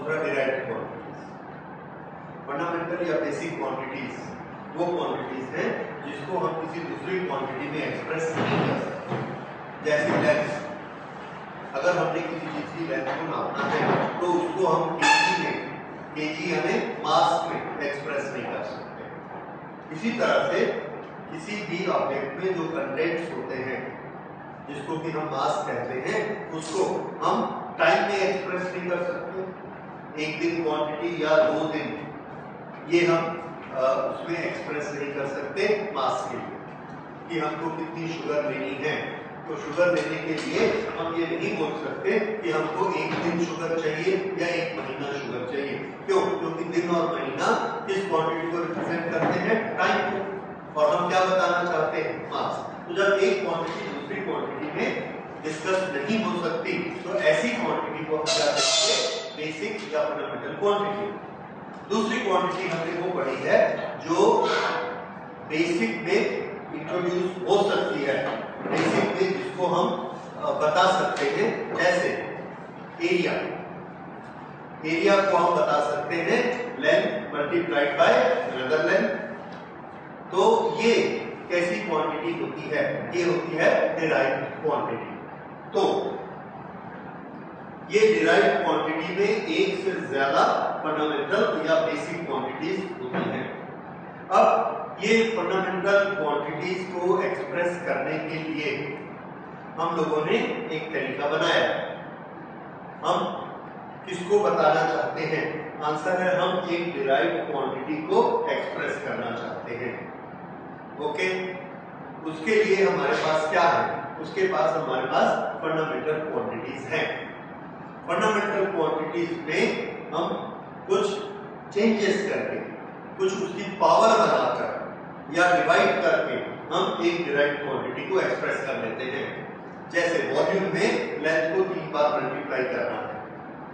दूसरा derived quantities. Fundamental या basic quantities वो क्वांटिटीज हैं जिसको हम किसी दूसरी क्वांटिटी में एक्सप्रेस नहीं कर सकते। जैसे लेंथ, अगर हमने किसी चीज की लेंथ को नापना है तो उसको हम केजी में, केजी यानी मास में एक्सप्रेस नहीं कर सकते। इसी तरह से किसी भी ऑब्जेक्ट में जो कंटेंट्स होते हैं जिसको कि हम मास कहते हैं उसको हम टाइम में एक्सप्रेस नहीं कर सकते। एक दिन क्वांटिटी या 2 दिन ये हम उसमें एक्सप्रेस नहीं कर सकते मास के लिए कि हमको कितनी शुगर लेनी है। तो शुगर लेने के लिए हम ये नहीं बोल सकते कि हमको 1 दिन शुगर चाहिए या 1 महीना शुगर चाहिए। क्यों? क्योंकि दिन और महीना किस क्वांटिटी को रिप्रेजेंट करते हैं? टाइम को। और हम क्या बताना चाहते हैं? मास। तो जब एक क्वांटिटी दूसरी क्वांटिटी में डिस्कस नहीं हो सकती तो ऐसी क्वांटिटी को हम क्या कहते हैं? बेसिक या फंडामेंटल क्वांटिटी। दूसरी क्वांटिटी हमने वो पढ़ी है जो बेसिक में इंट्रोड्यूस हो सकती है, बेसिक में जिसको हम बता सकते हैं। जैसे एरिया, एरिया को हम बता सकते हैं length multiplied by another length. तो ये कैसी क्वांटिटी होती है? ये होती है डिराइव्ड क्वांटिटी। तो ये डिराइव्ड क्वांटिटी में एक से ज्यादा फंडामेंटल या बेसिक क्वांटिटीज होती हैं। अब ये फंडामेंटल क्वांटिटीज को एक्सप्रेस करने के लिए हम लोगों ने एक तरीका बनाया। हम किसको बताना चाहते हैं? आंसर है हम एक डिराइव्ड क्वांटिटी को एक्सप्रेस करना चाहते हैं। ओके, उसके लिए हमारे पास क्या है? उसके पास हमारे पास फंडामेंटल क्वांटिटीज हैं। फंडामेंटल क्वांटिटीज में हम कुछ चेंजेस करके, कुछ उसकी पावर बढ़ाकर या डिवाइड करके हम एक डिराइव्ड क्वांटिटी को एक्सप्रेस कर लेते हैं। जैसे वॉल्यूम में लेंथ को 3 बार मल्टीप्लाई करना है,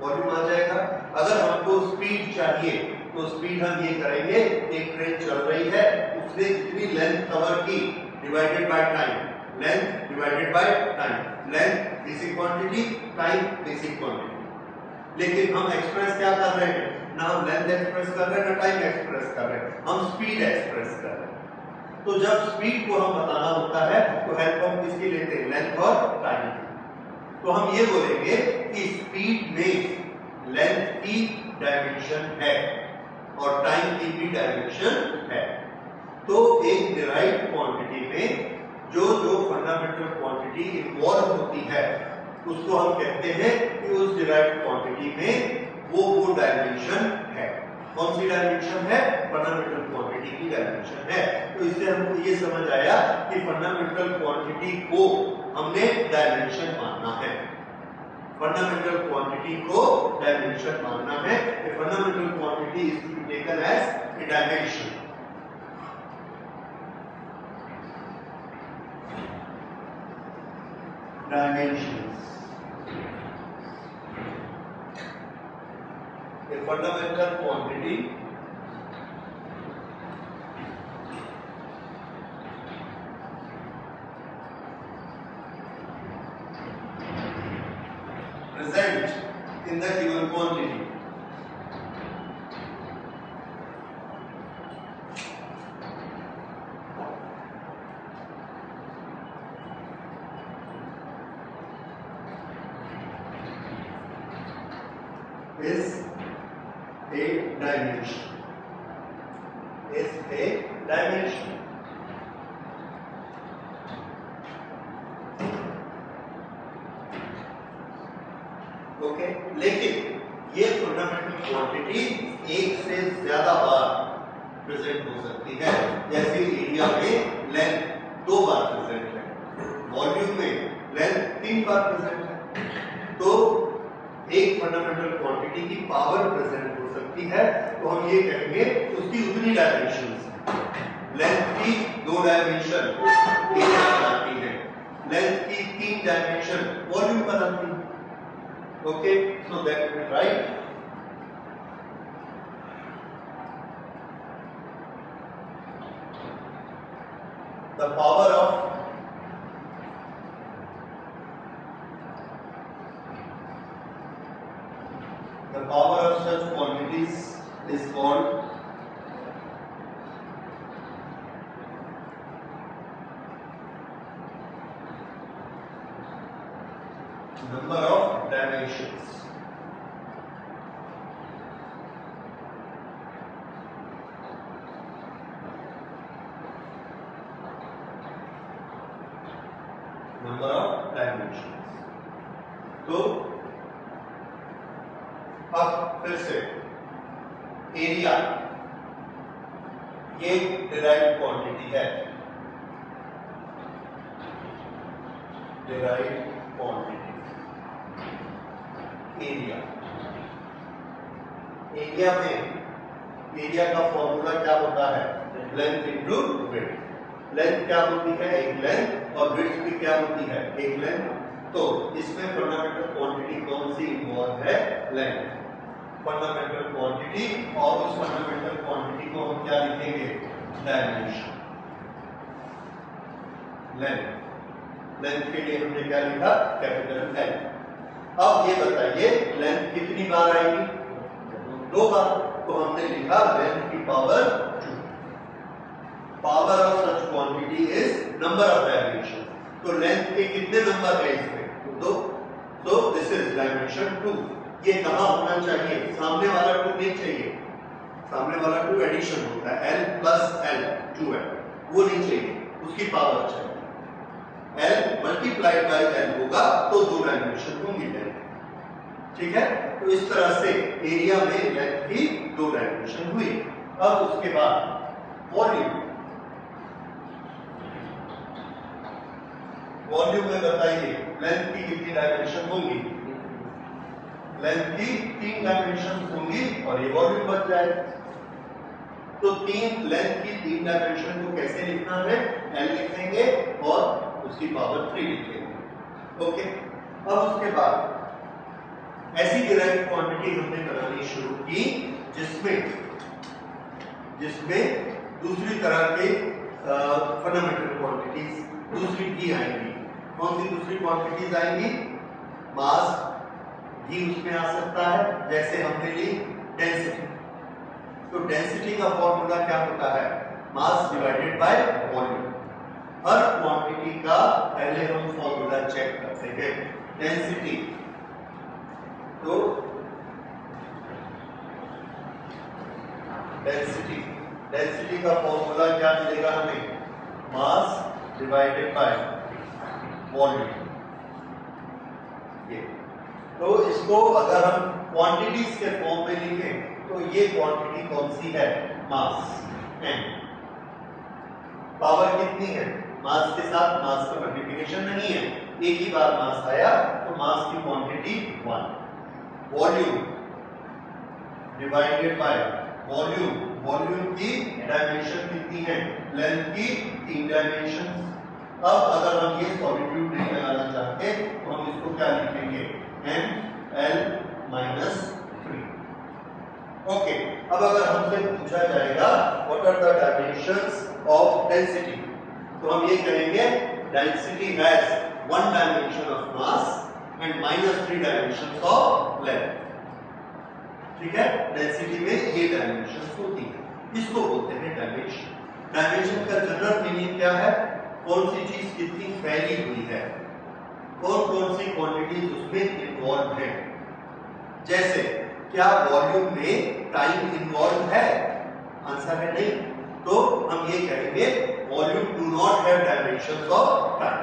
वॉल्यूम आ जाएगा। अगर हमको स्पीड चाहिए तो स्पीड हम ये करेंगे, एक ट्रेन चल रही है, उसने जितनी लेंथ कवर की divided by time, length divided by time, length basic quantity, time basic quantity. लेकिन हम एक्सप्रेस क्या कर रहे हैं? ना हम लेंथ एक्सप्रेस कर रहे हैं, ना टाइम एक्सप्रेस कर रहे हैं, हम स्पीड एक्सप्रेस कर रहे हैं। तो जब स्पीड को हम बताना होता है तो हेल्प हम किसकी लेते हैं? लेंथ और टाइम की। तो हम ये बोलेंगे कि स्पीड में लेंथ की डायमेंशन है और टाइम की भी डायमेंशन है। तो एक डिराइव्ड क्वांटिटी में जो जो फंडामेंटल क्वांटिटी इन्वॉल्व होती है उसको हम कहते हैं कि उस डिराइव्ड क्वांटिटी में वो डायमेंशन है। कौन सी डायमेंशन है? फंडामेंटल क्वांटिटी की डायमेंशन है। तो इससे हमको ये समझ आया कि फंडामेंटल क्वांटिटी को हमने डायमेंशन मानना है। फंडामेंटल क्वांटिटी को डायमेंशन मानना है। Fundamental quantity is to be taken as a dimension. Dimensions. A fundamental quantity present in the given quantity is a dimension. Is a dimension. Okay, लेकिन ये fundamental quantity एक से ज्यादा बार प्रेजेंट हो सकती है। जैसे एरिया में लेंथ 2 बार प्रेजेंट है, वॉल्यूम में लेंथ 3 बार प्रेजेंट है। तो एक फंडामेंटल क्वांटिटी की पावर प्रेजेंट हो सकती है तो हम ये कहेंगे उसकी उतनी डायमेंशंस हैं। लेंथ की 2 डायमेंशन एरिया बनाती है, लेंथ की 3 डायमेंशन वॉल्यूम बनाती है। Okay, so that we write the power of power of quantities is called number of dimensions. Number of dimensions. तो अब फिर से एरिया ये डिराइव्ड क्वांटिटी है, डिराइव्ड क्वांटिटी एरिया। एरिया में एरिया का फॉर्मूला क्या होता है? Length into width. लेंथ क्या होती है? एक लेंथ, और विड्थ भी क्या होती है? एक लेंथ। तो इसमें फंडामेंटल क्वांटिटी कौन सी इन्वॉल्व है? लेंथ। फंडामेंटल क्वांटिटी, और उस फंडामेंटल क्वांटिटी को हम क्या लिखेंगे? डायमेंशन। लेंथ, लेंथ के लिए हमने क्या लिखा? Capital L. अब ये बताइए लेंथ कितनी बार आएगी? 2 बार। तो हमने लिखा लेंथ की power 2। Power of such quantity is number of dimension. तो लेंथ के कितने नंबर है इसमें? 2। तो दिस इज डायमेंशन 2। ये कहां होना चाहिए? सामने वाला 2 नहीं चाहिए, सामने वाला 2 एडिशन होता है, l प्लस l 2 है, वो नहीं चाहिए, उसकी पावर चाहिए। l मल्टीप्लाइड बाय l होगा तो 2 डायमेंशन होंगी लेंथ। ठीक है, तो इस तरह से एरिया में लेंथ की 2 डायमेंशन हुई। अब उसके बाद वॉल्यूम। वॉल्यूम में बताइए लेंथ की कितनी डायमेंशन होंगी? लेंथ की 3 डायमेंशन होंगी और ये वॉल्यूम बच जाए। तो 3 लेंथ की 3 डायमेंशन को कैसे लिखना है? l लिखेंगे और उसकी पावर 3 लिखेंगे। ओके, अब उसके बाद ऐसी डिराइव्ड क्वांटिटी हमने बनानी शुरू की जिसमें दूसरी तरह के फंडामेंटल क्वांटिटीज दूसरी की आएंगी। कौन सी दूसरी क्वांटिटीज आएंगी? मास भी उसमें आ सकता है, जैसे हमने ली डेंसिटी। तो डेंसिटी का फॉर्मूला क्या होता है? Mass divided by volume. Her quantity का पहले हम फॉर्मूला चेक करते हैं। डेंसिटी, तो डेंसिटी का फॉर्मूला क्या मिलेगा हमें? Mass divided by volume. ये तो इसको अगर हम क्वांटिटीज के फॉर्म में लिखें तो ये क्वांटिटी कौन सी है? मास। m। पावर कितनी है? मास के साथ मास का मल्टीप्लिकेशन नहीं है, एक ही बार मास आया तो मास की quantity 1। Volume divided by volume. Volume की डायमेंशन कितनी है? लेंथ की 3 डायमेंशन। अब अगर हम ये सॉलिट्यूड नहीं लगाना चाहते तो हम इसको क्या लिखेंगे? ml minus 3। ओके, अब अगर हमसे पूछा जाएगा what are the dimensions of density, तो हम ये कहेंगे density has 1 dimension of mass and -3 dimensions of length. ठीक है, डेंसिटी में ये डायमेंशंस होती है, इसको बोलते हैं डायमेंशन। डायमेंशन का जनरल मीनिंग क्या है? कौन सी चीज कितनी फैली हुई है, कौन सी क्वांटिटीज उसमें इन्वॉल्व है। जैसे क्या वॉल्यूम में टाइम इन्वॉल्व है? आंसर है नहीं, तो हम ये कहेंगे volume do not have dimensions of time.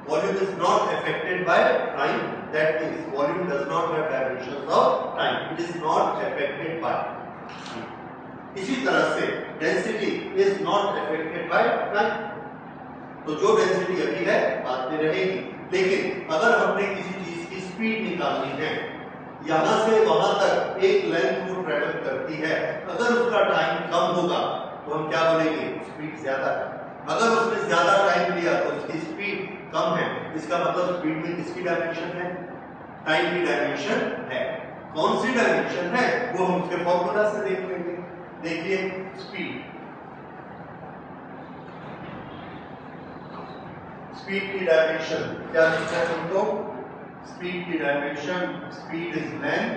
Volume is not affected by time, that means volume does not have dimensions of time, it is not affected by. इसी तरह से density is not affected by time. तो जो density अभी है बाद में रहेगी, लेकिन अगर हमने किसी चीज की स्पीड निकालनी है, यहां से वहां तक एक लेंथ वो ट्रेवल करती है, अगर उसका टाइम कम होगा तो हम क्या बोलेंगे? स्पीड ज्यादा है। अगर उसने ज्यादा टाइम लिया तो उसकी स्पीड कम है, इसका मतलब स्पीड में किसकी डायमेंशन है? टाइम की डायमेंशन है। कौन सी डायमेंशन है वो हम उसके फॉर्मूला से देख लेंगे। देखिए स्पीड की डायमेंशन क्या लिखा है तुमको? स्पीड की dimension, speed is length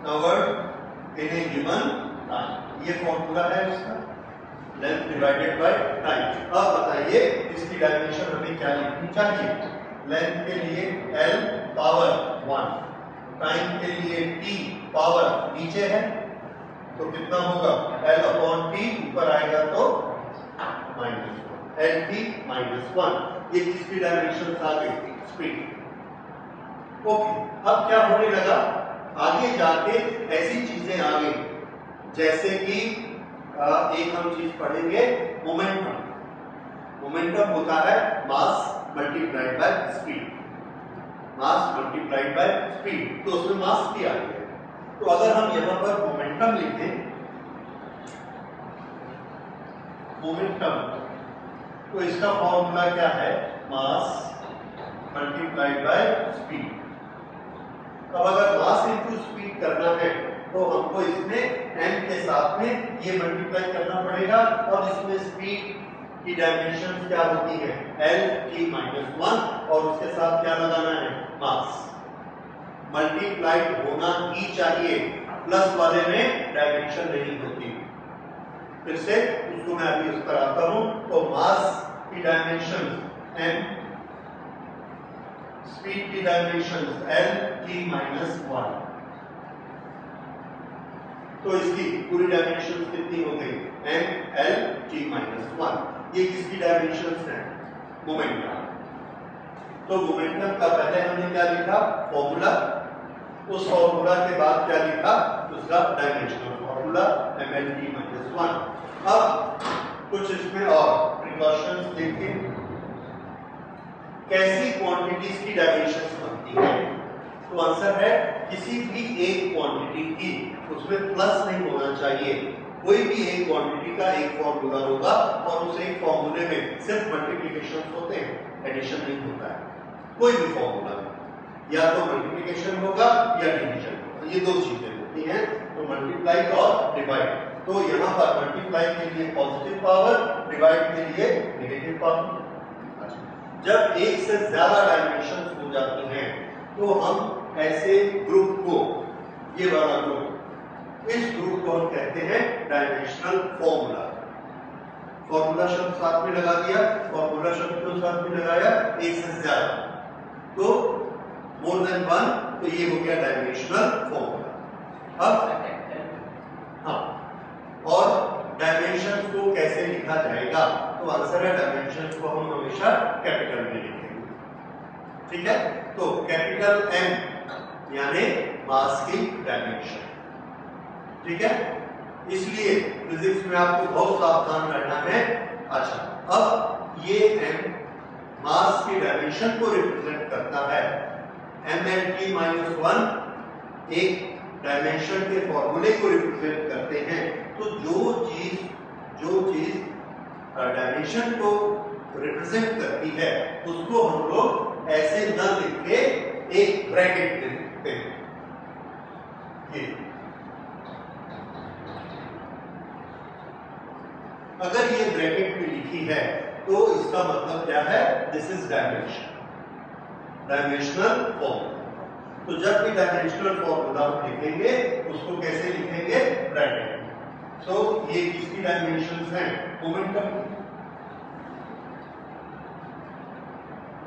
covered in A given time. ये फॉर्मूला है इसका, लेंथ डिवाइडेड बाय टाइम। अब बताइए इसकी डायमेंशन हमें क्या लिखनी चाहिए। लेंथ के लिए l पावर 1, टाइम के लिए t पावर नीचे है तो कितना होगा l अपॉन t, ऊपर आएगा तो -1, lt -1। ये किसकी डायमेंशन आ गई, स्पीड। ओके, अब क्या होने लगा, आगे जाके ऐसी चीजें आ गई जैसे कि एक हम चीज पढ़ेंगे, मोमेंटम। मोमेंटम होता है mass multiplied by speed, mass multiplied by speed, तो उसमें मास भी आ गया। तो अगर हम यहां पर मोमेंटम लिखें, मोमेंटम, तो इसका फॉर्मूला क्या है, मास मल्टीप्लाइड बाय स्पीड। अब अगर मास इनटू स्पीड करना है तो हमको इसमें m के साथ में ये मल्टीप्लाई करना पड़ेगा, और इसमें स्पीड की डायमेंशन क्या होती है, lt-1, और उसके साथ क्या लगाना है, मास। मल्टीप्लाइड होना ही चाहिए, प्लस वाले में डायमेंशन नहीं होती। फिर से उसको मैं अभी उस पर आता हूं। तो मास की डायमेंशन m, स्पीड की डायमेंशन lt-1, तो इसकी पूरी डायमेंशन कितनी हो गई, mlt-1। ये किसकी डायमेंशन है, मोमेंटम। तो मोमेंटम का पहले हमने क्या लिखा, फॉर्मूला, उस फॉर्मूला के बाद क्या लिखा, उसका डायमेंशनल फॉर्मूला mlt-1। अब कुछ इसमें और प्रिकॉशंस देखिए, कैसी क्वांटिटीज की डायमेंशंस बनती है। तो आंसर है किसी भी एक क्वांटिटी की उसमें प्लस नहीं होना चाहिए। कोई भी एक क्वांटिटी का एक फॉर्मूला होगा और उस एक फॉर्मूले में सिर्फ मल्टीप्लिकेशन होते हैं, एडिशन नहीं होता है। कोई भी फॉर्मूला या तो मल्टीप्लिकेशन होगा या डिवीजन होगा, ये दो चीजें होती हैं। तो मल्टीप्लाई और डिवाइड, तो यहाँ पर मल्टीप्लाई के लिए पॉजिटिव पावर, डिवाइड के लिए नेगेटिव पावर। जब एक से ज्यादा डायमेंशन हो जाती हैं तो हम ऐसे ग्रुप को, ये वाला ग्रुप, इस ग्रुप को हम कहते हैं डायमेंशनल फॉर्मूला। फॉर्मूला शब्द साथ में लगा दिया, फॉर्मूला शब्द को साथ में लगाया, एक से ज्यादा, तो मोर देन वन, तो ये हो गया डायमेंशनल फॉर्मूला। अब हाँ, और डायमेंशन को कैसे लिखा जाएगा, तो आंसर है डायमेंशन को हम हमेशा कैपिटल में लिखेंगे, ठीक है। तो कैपिटल M यानी मास की डायमेंशन, ठीक है। इसलिए फिजिक्स में आपको बहुत सावधान रहना है। अच्छा, अब ये m मास की डायमेंशन को रिप्रेजेंट करता है। mlt-1 एक डायमेंशन के फॉर्मूले को रिप्रेजेंट करते हैं। तो जो चीज डायमेंशन को रिप्रेजेंट करती है उसको हम लोग ऐसे न लिख के एक ब्रैकेट में लिखते हैं। अगर ये ब्रैकेट में लिखी है तो इसका मतलब क्या है, this is dimension, dimensional formula. तो जब भी डायमेंशनल फॉर्मूला हम लिखेंगे उसको कैसे लिखेंगे, ब्रैकेट में। सो ये किसकी डायमेंशंस हैं, momentum.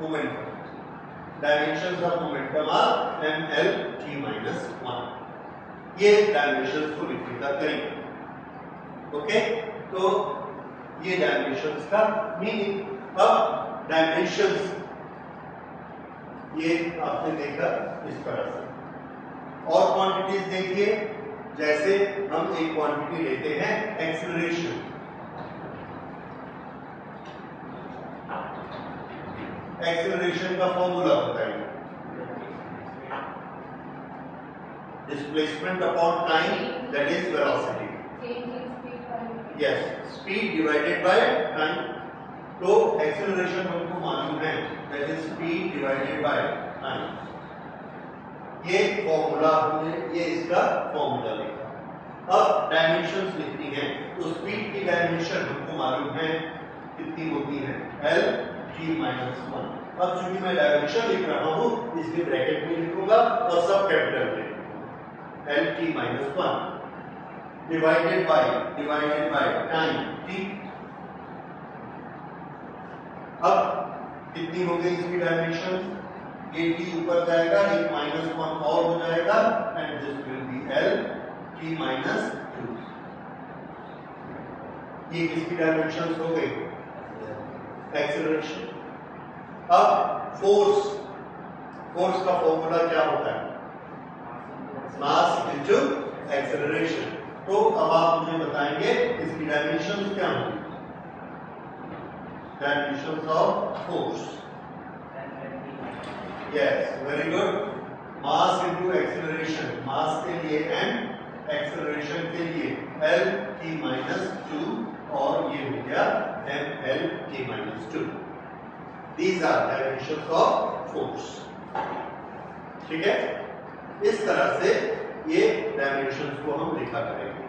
Momentum dimensions of momentum are mlt-1। ये डायमेंशंस को लिखने का तरीका, ओके। तो ये डायमेंशंस का मीनिंग। अब डायमेंशंस ये आपने देखा इस तरह से। और क्वांटिटीज देखिए, जैसे हम एक क्वांटिटी लेते हैं एक्सेलरेशन। एक्सेलरेशन का फॉर्मूला बताइए, displacement upon time that is velocity. Yes, speed divided by time. तो एक्सेलरेशन हमको मालूम है, that is speed divided by time. ये फॉर्मूला हमने, ये इसका फॉर्मूला लिखा। अब डायमेंशंस लिखनी है, तो स्पीड की डायमेंशन हमको मालूम है कितनी होती है, lt-1। अब चूंकि मैं डायमेंशन लिख रहा हूं इसलिए ब्रैकेट में लिखूंगा और सब कैपिटल में लिखूंगा। L T minus 1 divided by time T. अब कितनी हो गई इसकी डायमेंशन? ये टी ऊपर जाएगा, एक माइनस 1 और हो जाएगा and this will be L T minus 2। ये किसकी डायमेंशन हो गई? एक्सेलरेशन। अब फोर्स का फॉर्मूला क्या होता है? Mass into acceleration. तो अब आप मुझे बताएंगे इसकी डायमेंशन क्या होंगी? Dimension of force. Yes, very good. Mass into acceleration, mass के लिए एंड एक्सेलरेशन के लिए एल टी माइनस 2 और ये हो गया M L T minus 2। These are dimensions of force. ठीक है, इस तरह से ये डायमेंशंस को हम लिखा करेंगे।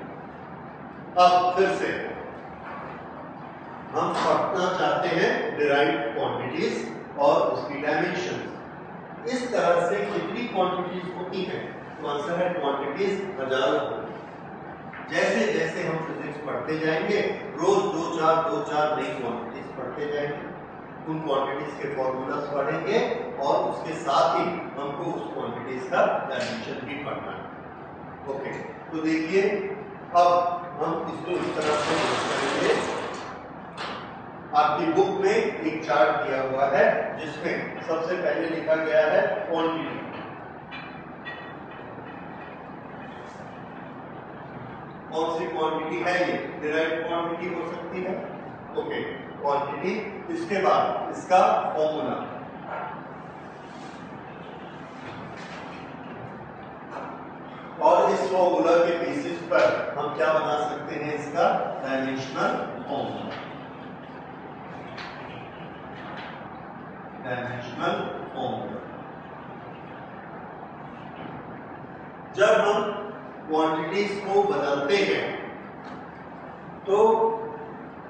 अब फिर से हम पढ़ना चाहते हैं डिराइव्ड क्वांटिटीज और उसकी डायमेंशंस। इस तरह से कितनी क्वांटिटीज होती हैं? तो आंसर है क्वांटिटीज हजारों होती। जैसे जैसे हम फिजिक्स पढ़ते जाएंगे, रोज 2-4 नई क्वांटिटीज पढ़ते जाएंगे, उन क्वांटिटीज के फॉर्मूलास पढ़ेंगे और उसके साथ ही हमको उस क्वांटिटीज का डायमेंशन भी पढ़ना है। ओके, तो देखिए अब हम इसको इस तरह से करेंगे। आपकी बुक में एक चार्ट दिया हुआ है जिसमें सबसे पहले लिखा गया है क्वांटिटी। कौन सी क्वांटिटी है ये? डिराइव्ड क्वांटिटी हो सकती है। Okay, quantity. इसके बाद इसका फॉर्मूला, और इस फॉर्मूला के बेसिस पर हम क्या बना सकते हैं? इसका डायमेंशनल फॉर्मूला। Dimensional formula. जब हम क्वांटिटीज को बदलते हैं तो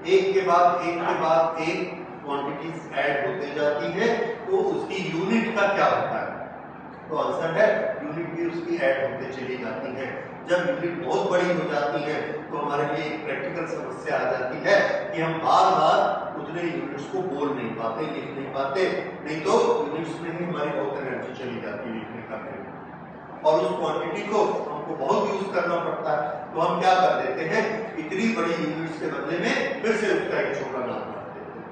एक के बाद एक क्वांटिटीज ऐड होते जाती है, तो उसकी यूनिट का क्या होता है? तो आंसर है यूनिट भी उसकी ऐड होते चली जाती है। जब यूनिट बहुत बड़ी हो जाती है तो हमारे लिए एक प्रैक्टिकल समस्या आ जाती है कि हम बार बार उतने यूनिट्स को बोल नहीं पाते, लिख नहीं पाते, नहीं तो यूनिट्स में ही हमारी बहुत एनर्जी चली जाती है लिखने का कार्य, और उस क्वांटिटी को हमको बहुत यूज करना पड़ता है। तो हम क्या कर देते हैं, इतनी बड़ी यूनिट्स के बदले में फिर से उसका एक छोटा नाम रख देते हैं,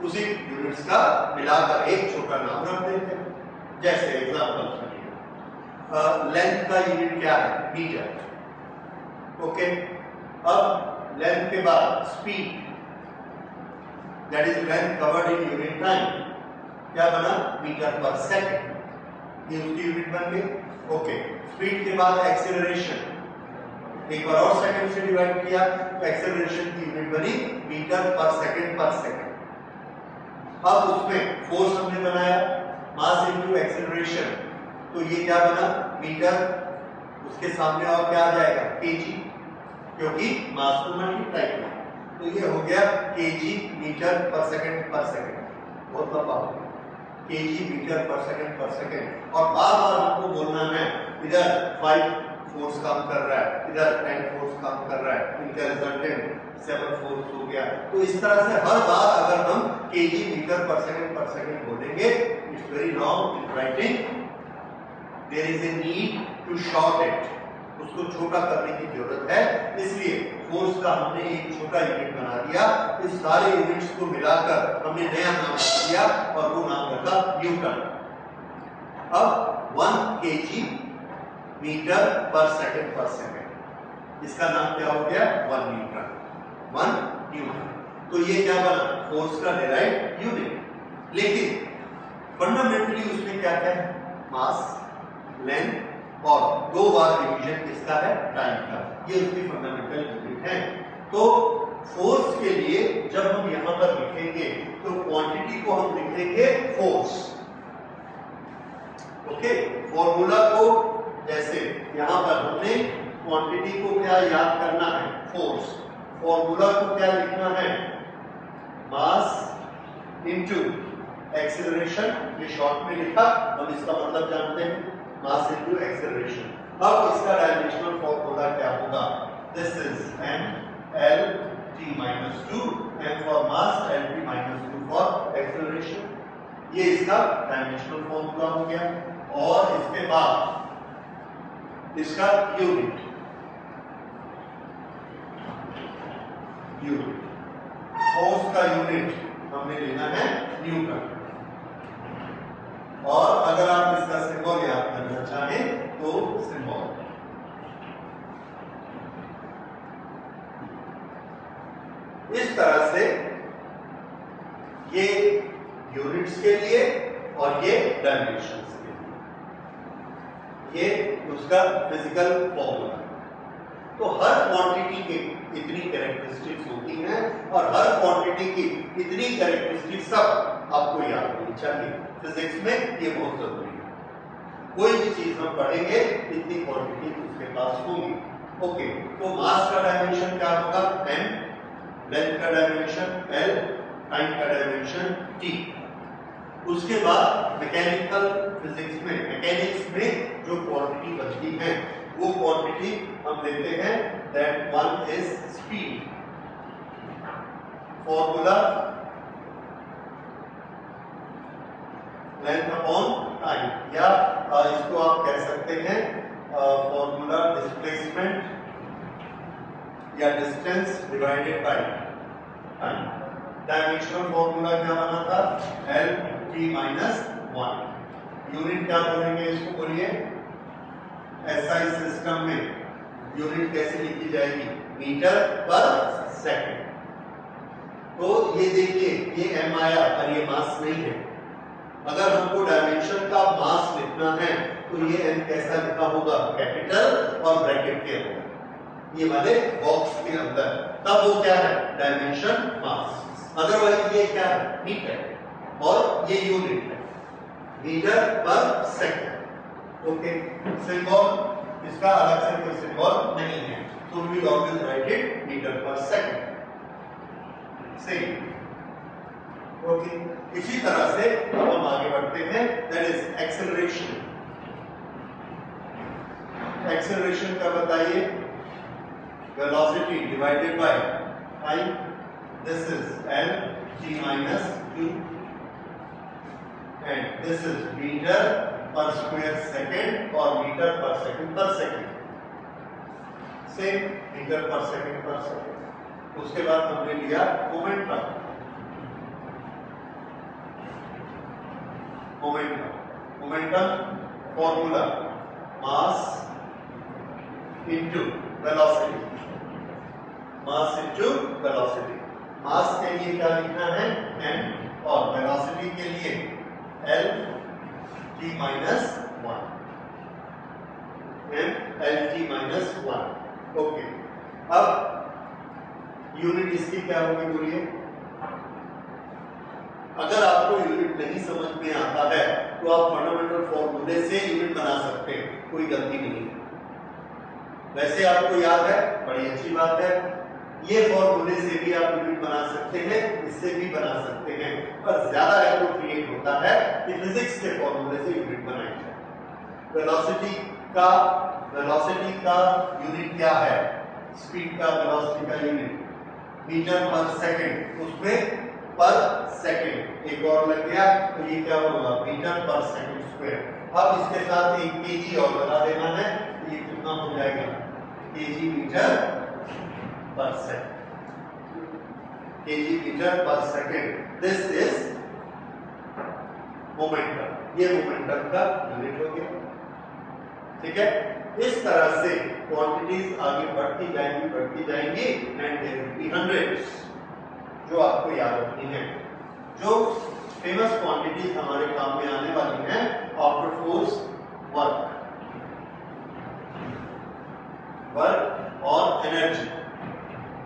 उसी यूनिट्स का मिलाकर एक छोटा नाम रख देते हैं। जैसे एग्जांपल लेंथ का यूनिट क्या है? मीटर। ओके, अब लेंथ के बाद speed, that is length covered in unit time, क्या बना? मीटर पर सेकंड, ये उसकी यूनिट बन गई। ओके, स्पीड के बाद एक्सेलरेशन, एक बार और सेकंड से डिवाइड किया तो एक्सेलरेशन की यूनिट बनी मीटर पर सेकंड। अब उसमें फोर्स हमने बनाया मास इनटू एक्सेलरेशन, तो ये क्या बना? मीटर, उसके सामने और क्या आ जाएगा? केजी, क्योंकि मास को मल्टीप्लाई किया, तो ये हो गया केजी मीटर पर सेकंड। बहुत लंबा हो गया, केजी मीटर पर सेकंड। और बार बार हमको बोलना है इधर 5 फोर्स काम कर रहा है, इधर 10 फोर्स काम कर रहा है, इनका रिजल्टेंट 7 फोर्स हो गया। तो इस तरह से हर बार अगर हम केजी मीटर पर सेकंड बोलेंगे, it's very long in writing, there is a need to short it, उसको छोटा करने की जरूरत है। इसलिए फोर्स का हमने एक छोटा यूनिट बना दिया, इस सारे यूनिट्स को मिलाकर हमने नया नाम दिया और वो नाम रखा न्यूटन। अब 1 केजी मीटर पर सेकंड, इसका नाम क्या हो गया? 1 न्यूटन। तो ये क्या बना? फोर्स का डिराइव्ड यूनिट। लेकिन फंडामेंटली उसमें क्या क्या है? मास, लेंथ और 2 बार डिवीजन किसका है? टाइम का। ये उसकी फंडामेंटल यूनिट है। तो फोर्स के लिए जब हम यहां पर लिखेंगे तो क्वांटिटी को हम लिखेंगे फोर्स। ओके, फॉर्मूला को जैसे यहां पर हमने क्वांटिटी को क्या याद करना है? फोर्स। फॉर्मूला को क्या लिखना है? मास इनटू एक्सेलरेशन, ये शॉर्ट में लिखा, हम इसका मतलब जानते हैं, मास इनटू एक्सेलरेशन। अब इसका डायमेंशनल फॉर्मूला क्या होगा? This is m l t minus 2, m for mass, l t minus 2 for acceleration. ये इसका डायमेंशनल फॉर्मूला हो गया। और इसके बाद इसका यूनिट फोर्स का यूनिट हमने लेना है न्यूटन। और अगर आप इसका सिंबल याद करना चाहें तो सिंबल इस तरह से, ये यूनिट्स के लिए और ये डायमेंशंस के लिए, ये उसका फिजिकल फॉर्मूला। तो हर क्वांटिटी के इतनी कैरेक्टरिस्टिक्स होती हैं और हर क्वांटिटी की इतनी कैरेक्टरिस्टिक्स सब आपको याद होनी चाहिए। फिजिक्स में ये बहुत जरूरी है। कोई भी चीज हम पढ़ेंगे इतनी क्वांटिटी उसके पास होगी। ओके, तो मास का डायमेंशन क्या होगा? m, लेंथ का डायमेंशन l, टाइम का डायमेंशन t। उसके बाद मैकेनिकल फिजिक्स में, मैकेनिक्स में जो क्वांटिटी बनती है वो क्वांटिटी हम लेते हैं, that one is speed. Formula length upon time, या इसको आप कह सकते हैं फॉर्मूला डिस्प्लेसमेंट या distance divided by time. Dimensional formula क्या बना था? l t minus 1। यूनिट क्या बोलेंगे इसको? बोलिए। एसआई सिस्टम में यूनिट कैसे लिखी जाएगी? मीटर पर सेकंड। तो ये देखिए, ये m आया और ये मास नहीं है। अगर हमको डायमेंशन का मास लिखना है तो ये m कैसा लिखा होगा? कैपिटल और ब्रैकेट के अंदर, ये वाले बॉक्स के अंदर, तब वो क्या है? डायमेंशन मास। अदरवाइज ये क्या है? मीटर, और ये यूनिट है, मीटर पर सेकंड। ओके, सिंबल इसका अलग से कोई सिंबल नहीं है, तो we will always write it metre पर सेकंड। सेम। ओके, इसी तरह से अब हम आगे बढ़ते हैं, दैट इज एक्सेलरेशन। एक्सेलरेशन का बताइए? Velocity divided by time. This is l t minus 2 and this is meter per square second और meter per second per second, same metre पर सेकंड। उसके बाद हमने लिया momentum. Momentum formula mass into velocity, mass into velocity. Mass के लिए क्या लिखना है? m, और वेलोसिटी के लिए l t minus 1, m l t minus 1। Okay, अब यूनिट इसकी क्या होगी? बोलिए। अगर आपको यूनिट नहीं समझ में आता है तो आप फंडामेंटल फॉर्मूले से यूनिट बना सकते हैं, कोई गलती नहीं है। वैसे आपको याद है, बड़ी अच्छी बात है। ये फॉर्मूले से भी आप यूनिट बना सकते हैं, इससे भी बना सकते हैं, पर ज्यादा एप्रोप्रिएट होता है कि फिजिक्स के फॉर्मूले से यूनिट बनाई जाए। वेलोसिटी का यूनिट क्या है? स्पीड का वेलोसिटी का यूनिट मीटर पर सेकंड, उसमें पर सेकंड एक और लग गया, तो ये क्या होगा? मीटर पर सेकंड स्क्वायर। अब इसके साथ एक केजी और लगा देना है, तो ये कितना हो जाएगा? केजी मीटर पर सेकंड, केजी मीटर पर सेकंड। This is momentum. ये मोमेंटम का यूनिट हो गया। ठीक है, इस तरह से क्वांटिटीज आगे बढ़ती जाएंगी and there will be hundreds जो आपको याद रखनी है। जो फेमस क्वांटिटीज हमारे काम में आने वाली हैं, आफ्टर फोर्स वर्क और एनर्जी,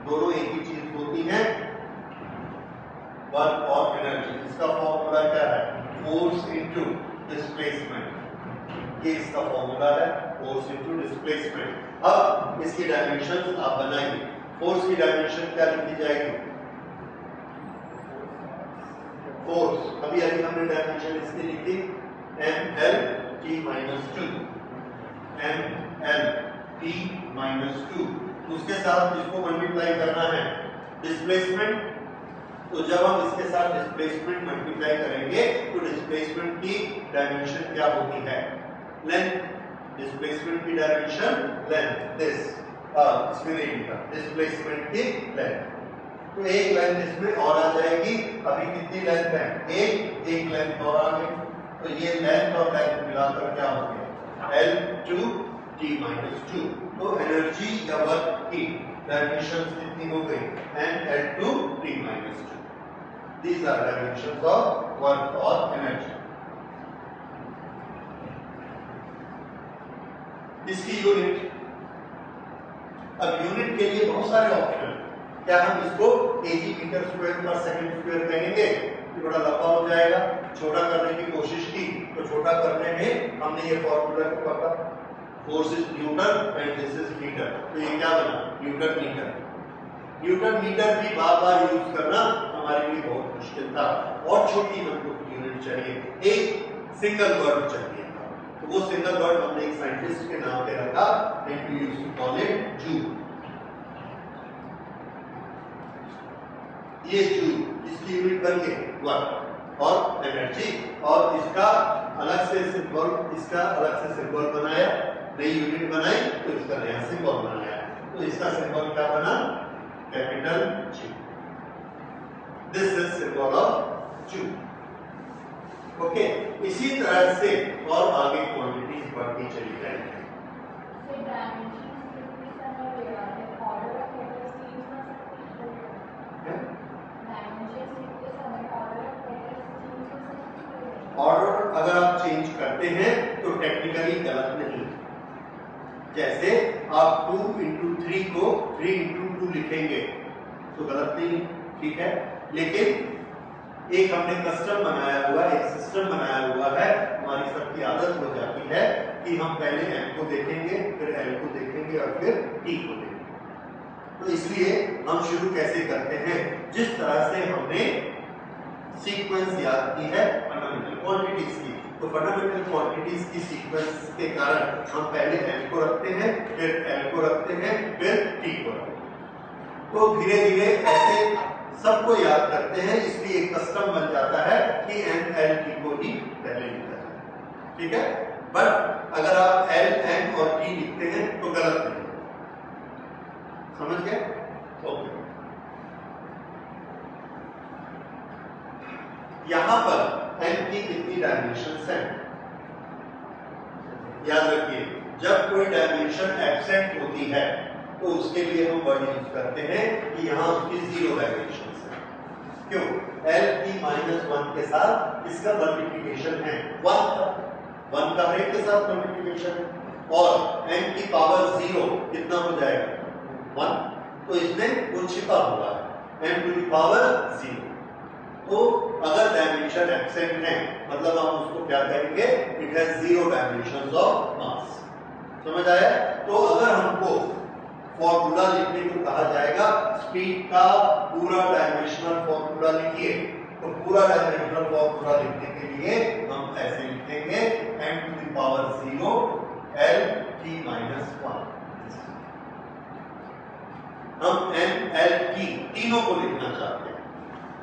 दोनों एक ही चीज होती है, वर्क और एनर्जी। इसका फॉर्मूला क्या है? फोर्स इनटू डिस्प्लेसमेंट, ये इसका फॉर्मूला है, फोर्स इनटू डिस्प्लेसमेंट। अब इसकी डायमेंशन आप बनाएंगे। फोर्स की डायमेंशन क्या लिखी जाएगी? फोर्स अभी हमने डायमेंशन इसकी लिखी m l t minus 2, m L T minus 2, उसके साथ इसको मल्टीप्लाई करना है डिस्प्लेसमेंट। तो जब हम इसके साथ डिस्प्लेसमेंट मल्टीप्लाई करेंगे तो डिस्प्लेसमेंट की डायमेंशन क्या होती है? लेंथ। डिस्प्लेसमेंट की डायमेंशन लेंथ, दिस इसमें नहीं लिखा, डिस्प्लेसमेंट की लेंथ। तो एक लेंथ इसमें और आ जाएगी। अभी कितनी लेंथ है? एक लेंथ और आ गई। तो ये लेंथ और लेंथ मिलाकर क्या हो गया? L2T minus 2। तो एनर्जी या वर्क की डायमेंशंस कितनी हो गई? N L2T minus 2। These are dimensions of work or energy. इसकी यूनिट, अब यूनिट के लिए बहुत सारे ऑप्शन। क्या हम इसको kg मीटर स्क्वायर पर सेकंड स्क्वायर कहेंगे? ये बड़ा लंबा हो जाएगा। छोटा करने की कोशिश की तो छोटा करने में हमने ये फॉर्मूला को पढ़ा, force is newton and this is metre. तो ये क्या बना? Newton metre. न्यूटन मीटर भी बार-बार यूज करना हमारे लिए बहुत मुश्किल था और छोटी हमको यूनिट चाहिए, एक सिंगल वर्ड चाहिए था। तो वो सिंगल वर्ड हमने एक साइंटिस्ट के नाम पे रखा, and we used to call it joule. ये जूल, इसकी यूनिट बन गई वर्क और एनर्जी, और इसका अलग से सिंबल बनाया, नई यूनिट बनाई तो इसका नया सिंबल बनाया। तो इसका सिंबल क्या बना? Capital G. This is symbol of joule. Okay, इसी तरह से और आगे क्वांटिटीज बढ़ती चली जाएंगी। ऑर्डर अगर आप चेंज करते हैं तो टेक्निकली गलत नहीं। जैसे आप 2 into 3 को 3 into 2 लिखेंगे तो गलत नहीं, ठीक है। लेकिन एक हमने कस्टम बनाया हुआ, एक सिस्टम बनाया हुआ है, हमारी सबकी आदत हो जाती है कि हम पहले m को देखेंगे, फिर l को देखेंगे और फिर t को देखेंगे। तो इसलिए हम शुरू कैसे करते हैं? जिस तरह से हमने सीक्वेंस याद की है फंडामेंटल क्वांटिटीज की, तो फंडामेंटल क्वांटिटीज की सीक्वेंस के कारण हम पहले m को रखते हैं, फिर l को रखते हैं, फिर t को रखते हैं। तो धीरे धीरे ऐसे सबको याद करते हैं, इसलिए एक कस्टम बन जाता है कि m l t को ही पहले लिखा जाए, ठीक है। बट अगर आप l m और t लिखते हैं तो गलत नहीं, समझ गए? ओके, यहां पर m की कितनी डायमेंशंस हैं? याद रखिए, जब कोई डायमेंशन एब्सेंट होती है तो उसके लिए हम वर्ड यूज करते हैं कि यहां उसकी 0 डायमेंशंस है। क्यों? l की -1 के साथ इसका मल्टीप्लिकेशन है 1 का ब्रेक के साथ मल्टीप्लिकेशन है, और m की पावर 0 कितना हो जाएगा? 1। तो इसमें वो छिपा हुआ है m टू द पावर 0। तो अगर डायमेंशन एब्सेंट है मतलब हम उसको क्या कहेंगे? It has 0 dimensions of mass. समझ आया? तो अगर हमको फॉर्मूला लिखने को कहा जाएगा, स्पीड का पूरा डायमेंशनल फॉर्मूला लिखिए, तो पूरा डायमेंशनल फॉर्मूला लिखने के लिए हम ऐसे लिखेंगे m to the power 0 l t minus 1। हम m l t तीनों को लिखना चाहते हैं,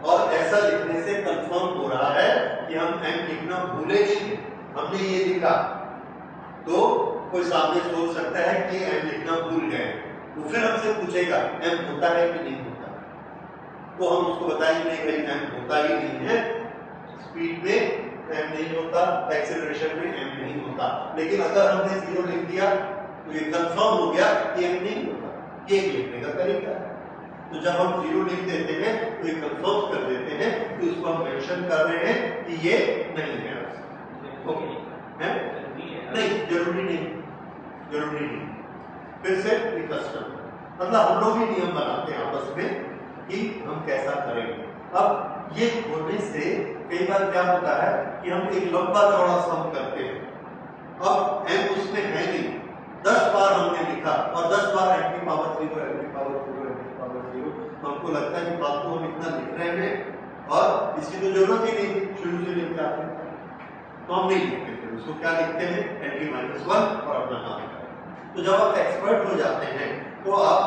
और ऐसा लिखने से कंफर्म हो रहा है कि हम m लिखना भूले नहीं। हमने ये लिखा तो कोई सामने सोच सकता है कि m लिखना भूल गए, तो फिर हमसे पूछेगा m होता है कि नहीं होता, तो हम उसको बताएंगे नहीं भाई m होता ही नहीं है, स्पीड में m नहीं होता, एक्सेलरेशन में m नहीं होता। लेकिन अगर हमने 0 लिख दिया तो ये कंफर्म हो गया कि m नहीं होता। ये लिखने का तरीका है। तो जब हम 0 लिख देते हैं तो ये कंफर्म कर देते हैं कि उसको हम मेंशन कर रहे हैं कि ये नहीं है। ओके, है? नहीं, जरूरी नहीं। फिर से कस्टम, मतलब हम लोग ही नियम बनाते हैं आपस में कि हम कैसा करेंगे। अब ये होने से कई बार क्या होता है कि हम एक लंबा चौड़ा सम करते हैं, अब m उसमें है नहीं, 10 बार हमने लिखा और 10 बार m की पावर 0 m की पावर 0 m की पावर 0, हमको लगता है कि फालतू हम इतना लिख रहे हैं और इसकी तो जरूरत ही नहीं, शुरू से लिखते आते हैं, तो हम नहीं लिखते, फिर उसको क्या लिखते हैं n की -1 और अपना काम करते हैं। तो जब आप एक्सपर्ट हो जाते हैं तो आप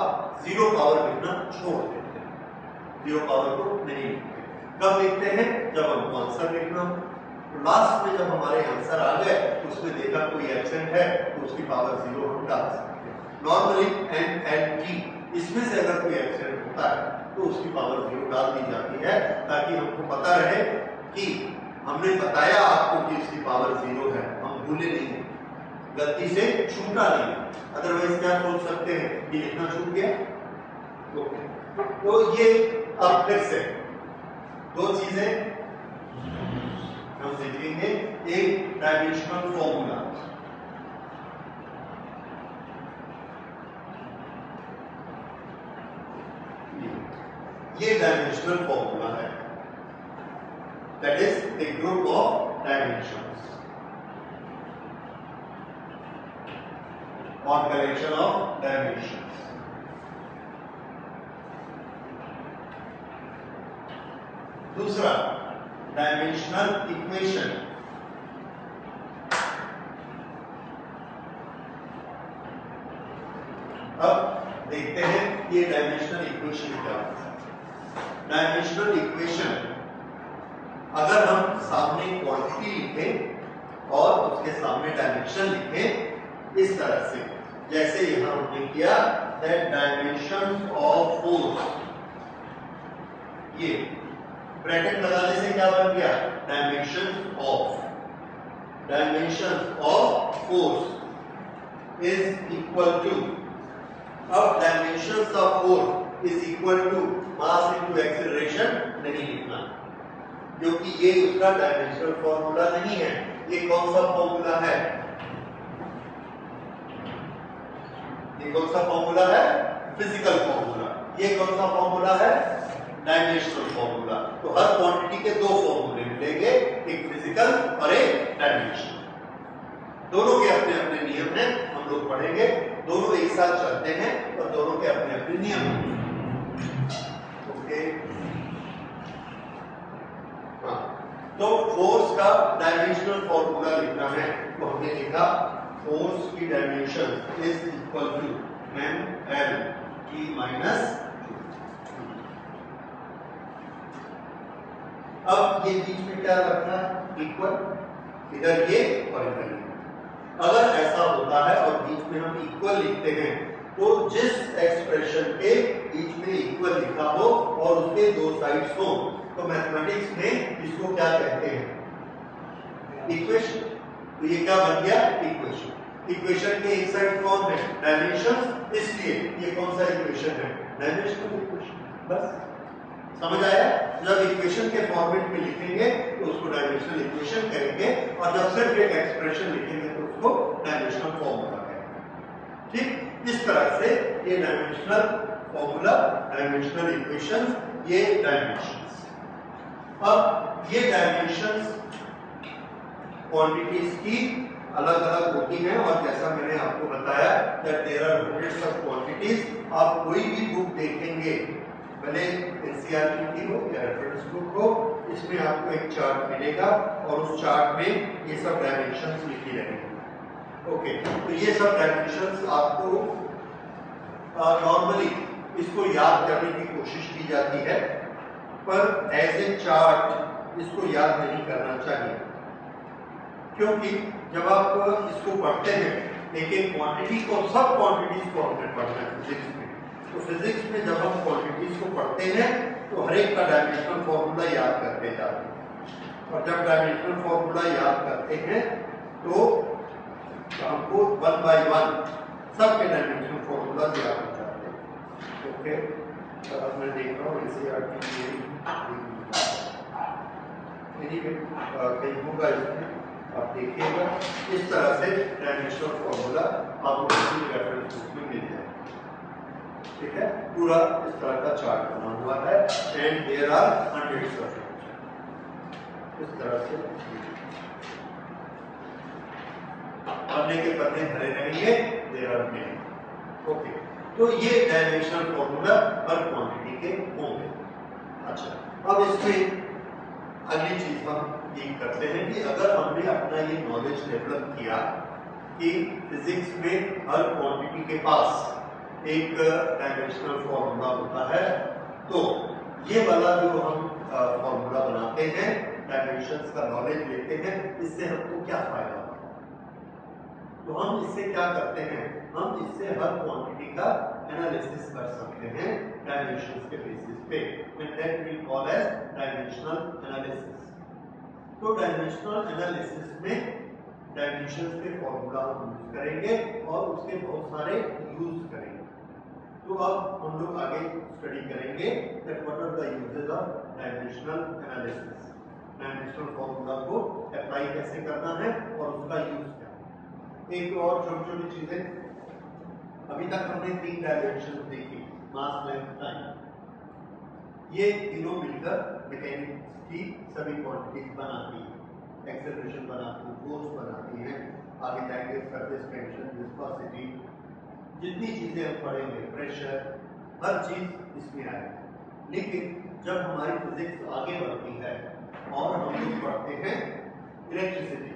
जीरो पावर लिखना छोड़ देते हैं, जीरो पावर को नहीं लिखते। कब लिखते हैं? जब हमको आंसर लिखना हो। तो लास्ट में जब हमारे आंसर आ गए उसमें देखा कोई एब्सेंट है तो उसकी पावर जीरो हम डाल सकते हैं। नॉर्मली एन एंड टी इसमें से अगर कोई एब्सेंट होता है तो उसकी पावर जीरो डाल दी जाती है, ताकि हमको पता रहे कि हमने बताया आपको कि इसकी पावर जीरो है, हम भूले नहीं है, गलती से छूटा नहीं। अदरवाइज क्या सोच सकते हैं कि लिखना छूट गया। तो ये अब फिर से दो चीजें हम सीखेंगे। एक डायमेंशनल फॉर्मूला, ये डायमेंशनल फॉर्मूला है, that is a group of dimensions और कलेक्शन ऑफ डायमेंशंस। दूसरा डायमेंशनल इक्वेशन, अब देखते हैं ये डायमेंशनल इक्वेशन क्या होता है। डायमेंशनल इक्वेशन अगर हम सामने क्वांटिटी लिखें और उसके सामने डायमेंशन लिखें इस तरह से, जैसे यहां हमने किया दैट डायमेंशन ऑफ फोर्स, ये ब्रैकेट लगाने से क्या बन गया? Dimension of force is equal to, अब dimension of force is equal to mass into acceleration नहीं लिखना, क्योंकि ये उसका डायमेंशनल फॉर्मूला नहीं है। ये कौन सा फॉर्मूला है? ये कौन सा फॉर्मूला है? Physical formula. ये कौन सा फॉर्मूला है? Dimensional formula. तो हर क्वांटिटी के दो फॉर्मूले मिलेंगे, एक फिजिकल और एक डायमेंशनल। दोनों के अपने अपने नियम हैं, हम लोग पढ़ेंगे। दोनों एक साथ चलते हैं और दोनों के अपने अपने नियम हैं। ओके, हाँ, तो फोर्स का डायमेंशनल फॉर्मूला लिखना है तो हमने लिखा फोर्स की dimension is equal to ml minus. अब ये बीच में क्या रखना है? इक्वल, इधर ये और इधर ये। अगर ऐसा होता है और बीच में हम इक्वल लिखते हैं तो जिस एक्सप्रेशन के बीच में इक्वल लिखा हो और उसके दो साइड्स हो तो मैथमेटिक्स में इसको क्या कहते हैं? इक्वेशन। तो ये क्या बन गया? इक्वेशन। इक्वेशन के एक साइड कौन है? डायमेंशंस, इसलिए ये कौन सा इक्वेशन है? Dimensional equation. बस समझ आया? जब इक्वेशन के फॉर्मेट में लिखेंगे तो उसको डायमेंशनल इक्वेशन कहेंगे और जब सिर्फ एक एक्सप्रेशन लिखेंगे तो उसको डायमेंशनल फॉर्मूला कहेंगे। ठीक, इस तरह से ये डायमेंशनल फॉर्मूला, डायमेंशनल इक्वेशन, ये डायमेंशंस। अब ये डायमेंशंस क्वांटिटीज की अलग अलग होती हैं और जैसा मैंने आपको बताया that there are hundreds of quantities. आप कोई भी बुक देखेंगे, भले एनसीईआरटी की हो या रेफरेंस बुक हो, इसमें आपको एक चार्ट मिलेगा और उस चार्ट में ये सब डायमेंशंस लिखी रहेंगी। ओके, तो ये सब डायमेंशंस आपको नॉर्मली इसको याद करने की कोशिश की जाती है, पर एज ए चार्ट इसको याद नहीं करना चाहिए, क्योंकि जब आप इसको पढ़ते हैं, एक क्वांटिटी को, सब क्वांटिटीज को हमने पढ़ना है फिजिक्स में, तो फिजिक्स में जब हम क्वांटिटीज को पढ़ते हैं तो हर एक का डायमेंशनल फॉर्मूला याद करते जाते हैं और जब डायमेंशनल फॉर्मूला याद करते हैं तो हमको वन बाय वन सबके डायमेंशनल फॉर्मूला याद हो जाते हैं। ओके, अब मैं देख रहा हूँ एनसीईआरटी कहीं होगा इसमें, आप देखिएगा इस तरह से डायमेंशनल फॉर्मूला आपको रेफरेंस बुक में मिल जाएगा। ठीक है, पूरा इस तरह का चार्ट बना हुआ है and there are hundreds of it. इस तरह से पन्ने के पन्ने भरे रहेंगे, देयर आर मेनी। ओके, तो ये डायमेंशनल फॉर्मूला हर क्वांटिटी के होंगे। अच्छा, अब इसमें अगली चीज हम ये करते हैं कि अगर हमने अपना ये नॉलेज डेवलप किया कि फिजिक्स में हर क्वांटिटी के पास एक डायमेंशनल फॉर्मूला होता है। तो ये वाला जो हम फॉर्मूला बनाते हैं, डायमेंशंस का नॉलेज लेते हैं, इससे हमको क्या फायदा होता है? तो हम इससे क्या करते हैं, हम इससे हर क्वांटिटी का एनालिसिस कर सकते हैं डायमेंशंस के बेसिस पे, and that we call as dimensional analysis. तो डायमेंशनल एनालिसिस में डायमेंशंस के फॉर्मूला हम यूज करेंगे और उसके बहुत सारे यूज करेंगे। तो अब हम लोग आगे स्टडी करेंगे that what are the uses of dimensional analysis, dimensional formula को अप्लाई कैसे करना है और उसका यूज क्या है। एक और छोटी छोटी चीजें, अभी तक हमने 3 डायमेंशंस देखी, मास, लेंथ, टाइम। ये तीनों मिलकर मैकेनिक्स की सभी क्वांटिटीज बनाती है, एक्सेलरेशन बनाती है, फोर्स बनाती है, आगे जाएंगे सरफेस टेंशन, विस्कोसिटी, जितनी चीजें हम पढ़ेंगे, प्रेशर, हर चीज इसमें आएगी। लेकिन जब हमारी फिजिक्स आगे बढ़ती है और हम लोग पढ़ते हैं इलेक्ट्रिसिटी,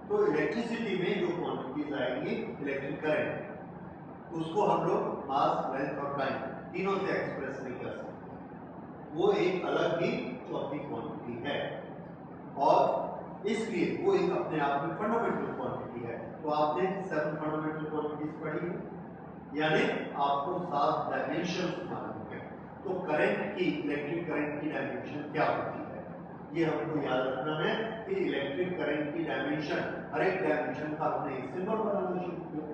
तो इलेक्ट्रिसिटी में जो क्वांटिटीज आएंगी, इलेक्ट्रिक करंट, उसको हम लोग मास, लेंथ और टाइम तीनों से एक्सप्रेस नहीं कर सकते। वो एक अलग ही चौथी क्वांटिटी है और इसलिए वो एक अपने आप में फंडामेंटल क्वांटिटी है। तो आपने 7 फंडामेंटल क्वांटिटीज पढ़ी है, यानी आपको 7 डायमेंशंस मालूम है। तो करंट की, इलेक्ट्रिक करंट की डायमेंशन क्या होती है, ये हमको याद रखना है कि इलेक्ट्रिक करंट की डायमेंशन, हर एक डायमेंशन का हमने एक सिंबल बनाना शुरू किया।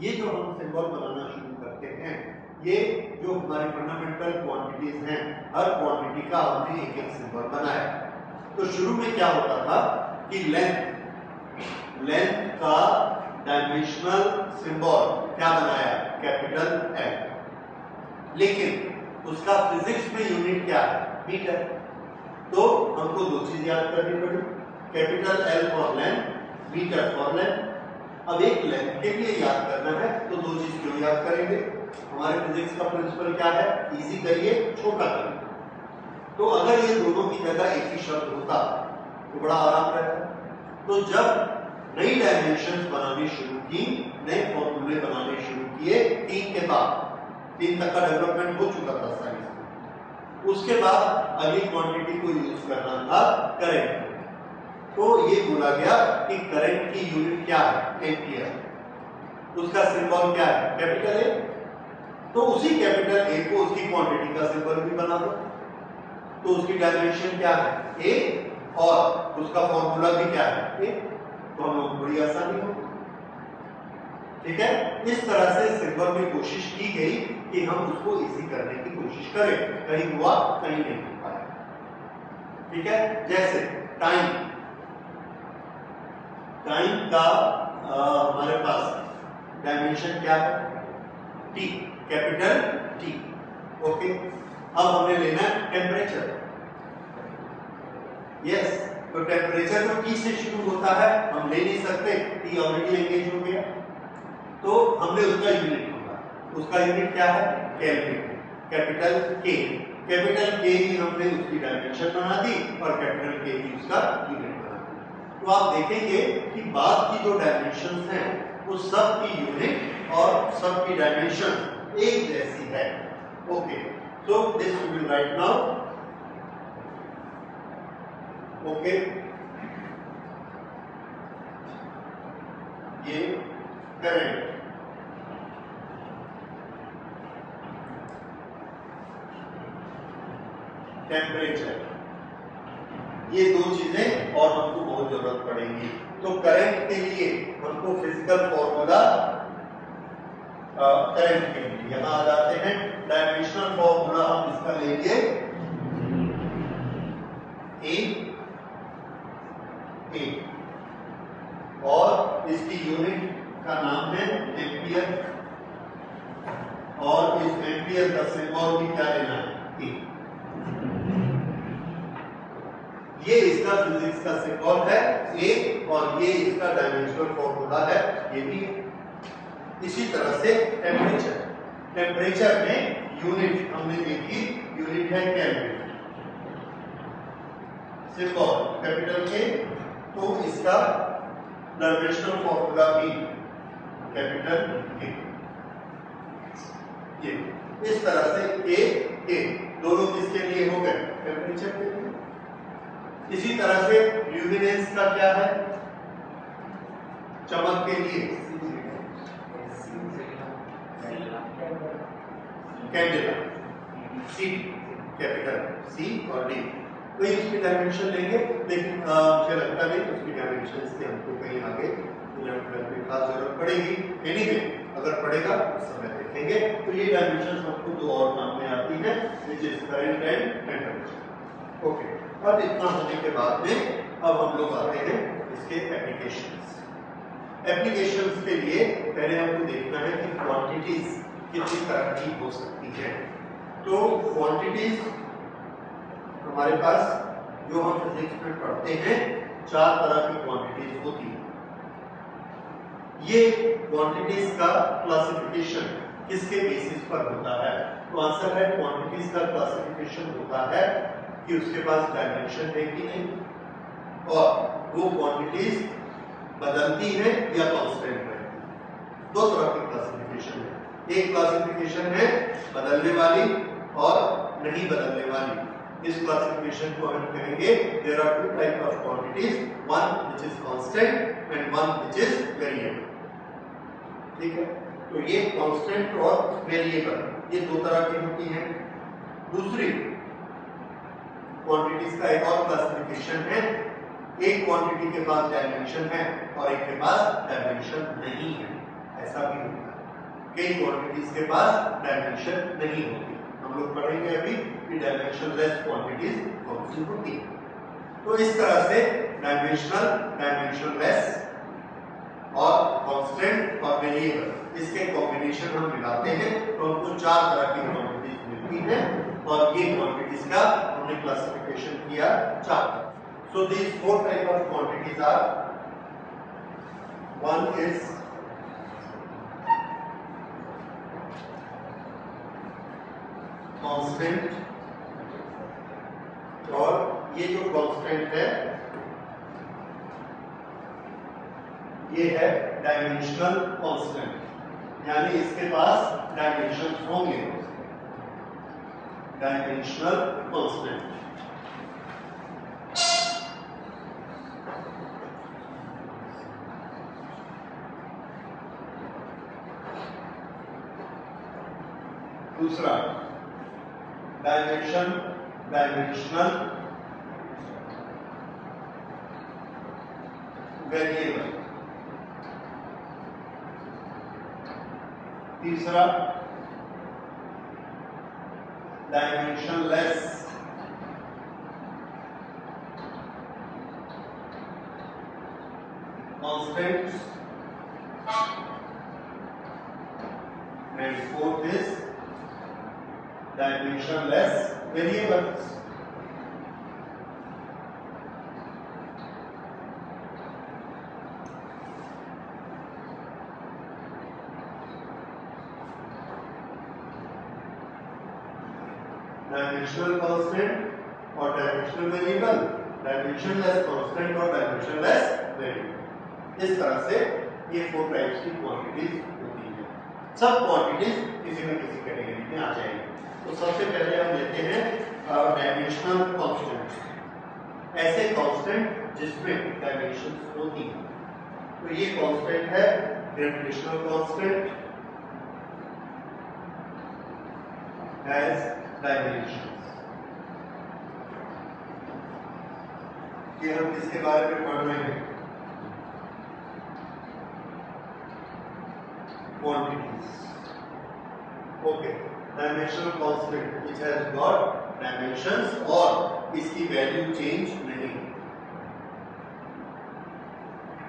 ये जो हम सिंबल बनाना शुरू करते हैं, ये जो हमारी फंडामेंटल क्वांटिटीज हैं, हर क्वांटिटी का हमने एक एक सिंबल बनाया। तो शुरू में क्या होता था कि लेंथ का डायमेंशनल सिंबल क्या बनाया, कैपिटल एल, लेकिन उसका फिजिक्स में यूनिट क्या है, मीटर। तो हमको 2 चीज याद करनी पड़ी, capital L for length, metre for length. अब एक लेंथ के लिए याद करना है तो 2 चीज क्यों याद करेंगे, हमारे फिजिक्स का प्रिंसिपल क्या है, इजी करिए, छोटा करिए। तो अगर ये दोनों की जगह एक ही शब्द होता तो बड़ा आराम रहता। तो जब नई डायमेंशंस बनानी शुरू की, नए फॉर्मूले बनाने शुरू किए, 3 के बाद, 3 तक का डेवलपमेंट हो चुका था साइंस में, उसके बाद अगली क्वांटिटी को यूज करना था करंट। तो ये बोला गया कि करंट की यूनिट क्या है, एम्पियर। उसका सिंबल क्या है, कैपिटल ए। तो उसी कैपिटल ए को उसकी क्वांटिटी का सिंबल भी बना दो, तो उसकी डायमेंशन क्या है, ए, और उसका फॉर्मूला भी क्या है, ए। तो हम लोग बड़ी आसानी हो, ठीक है। इस तरह से सिंबल में कोशिश की गई कि हम उसको इजी करने की कोशिश करें, कहीं हुआ कहीं नहीं हो पाया, ठीक है। जैसे टाइम का हमारे पास डायमेंशन क्या है, टी, कैपिटल टी, ओके। अब हमने लेना है टेम्परेचर, यस। तो टेम्परेचर तो टी से शुरू होता है, हम ले नहीं सकते, टी ऑलरेडी एंगेज हो गया, तो हमने उसका यूनिट होगा, उसका यूनिट क्या है, केल्विन, कैपिटल के। कैपिटल के ही हमने उसकी डायमेंशन बना दी और कैपिटल के ही उसका यूनिट बना दी। तो आप देखेंगे कि बाद की जो डायमेंशंस हैं वो सब की यूनिट और सब की डायमेंशन एक जैसी है, okay. So this we will write now, okay. ये करंट, टेम्परेचर, ये 2 चीजें और हमको बहुत जरूरत पड़ेगी। तो करंट के लिए हमको फिजिकल फॉर्मूला, करंट के लिए यहां आ जाते हैं, डायमेंशनल फॉर्मूला हम इसका लेंगे ए, और इसकी यूनिट का नाम है एम्पियर, और इस एम्पियर का सिंबल भी क्या लेना है, ए। ये इसका फिजिक्स का सिंबल है ए, और ये इसका डायमेंशनल फॉर्मूला है, ये भी है। इसी तरह से टेम्परेचर, टेम्परेचर में यूनिट हमने देखी, यूनिट है केल्विन, सिंबल कैपिटल के, तो इसका डायमेंशनल फॉर्मूला भी कैपिटल ए। ये इस तरह से ए दोनों किसके लिए हो गए? टेम्परेचर के लिए। इसी तरह से ल्यूमिनेंस का क्या है? चमक के लिए कैंडेला, सी कैपिटल सी और डी। वही उसकी डायमेंशन लेंगे, लेकिन मुझे लगता नहीं उसकी डायमेंशन से हमको कहीं आगे में खास जरूरत पड़ेगी। एनीवे अगर पड़ेगा उस समय देखेंगे। तो ये डायमेंशन हमको दो और नाम में आती है, which is current and temperature. Okay, अब इतना होने के बाद में अब हम लोग आते हैं इसके एप्लीकेशंस। एप्लीकेशंस के लिए पहले हमको देखना है कि क्वांटिटीज कितनी तरह की हो सकती है। तो क्वांटिटीज हमारे पास जो हम फिजिक्स में पढ़ते हैं 4 तरह की क्वांटिटीज होती है। ये क्वांटिटीज का क्लासिफिकेशन किसके बेसिस पर होता है? तो आंसर है क्वांटिटीज का क्लासिफिकेशन होता है कि उसके पास डायमेंशन है कि नहीं, और वो क्वांटिटीज बदलती है या कांस्टेंट रहती है। दो तरह की क्लासिफिकेशन है। एक क्लासिफिकेशन है बदलने वाली और नहीं बदलने वाली। इस क्लासिफिकेशन को हम कहेंगे there are two type of quantities, one which is constant and one which is variable. ठीक है, तो ये कांस्टेंट और वेरिएबल ये दो तरह की होती हैं। दूसरी क्वांटिटीज का एक और क्लासिफिकेशन है, एक क्वांटिटी के पास डायमेंशन है और एक के पास डायमेंशन नहीं है। ऐसा भी होता है, कई क्वांटिटीज के पास डायमेंशन नहीं होती। हम लोग पढ़ेंगे अभी कि डायमेंशन लेस क्वांटिटीज कौन सी होती है। तो इस तरह से डायमेंशनल, डायमेंशन लेस और कांस्टेंट और वेरिएबल इसके कॉम्बिनेशन हम मिलाते हैं तो हमको 4 तरह की क्वांटिटीज मिलती हैं। और ये क्वांटिटीज का हमने क्लासिफिकेशन किया 4। So these 4 type of quantities are, one is constant, और ये जो constant है ये है डायमेंशनल कांस्टेंट, यानी इसके पास डायमेंशन होंगे। डायमेंशनल कांस्टेंट दूसरा डायमेंशनल वेरिएबल। तीसरा dimensionless constants and fourth is dimensionless variables। Dimensional constant और डायमेंशनल वेरिएबल, डायमेंशनलेस कांस्टेंट और डायमेंशनलेस वेरिएबल। इस तरह से ये 4 टाइप्स की क्वांटिटीज होती है। सब क्वांटिटीज किसी न किसी कैटेगरी में आ जाएंगी। तो सबसे पहले हम लेते हैं डायमेंशनल कांस्टेंट, ऐसे कांस्टेंट जिसमें डायमेंशंस होती हैं। तो ये कांस्टेंट है ग्रेविटेशनल कांस्टेंट हैज डायमेंशंस। ये हम किसके बारे में पढ़ रहे हैं? Quantities. Okay, dimensional constant which has got dimensions और इसकी वैल्यू चेंज नहीं,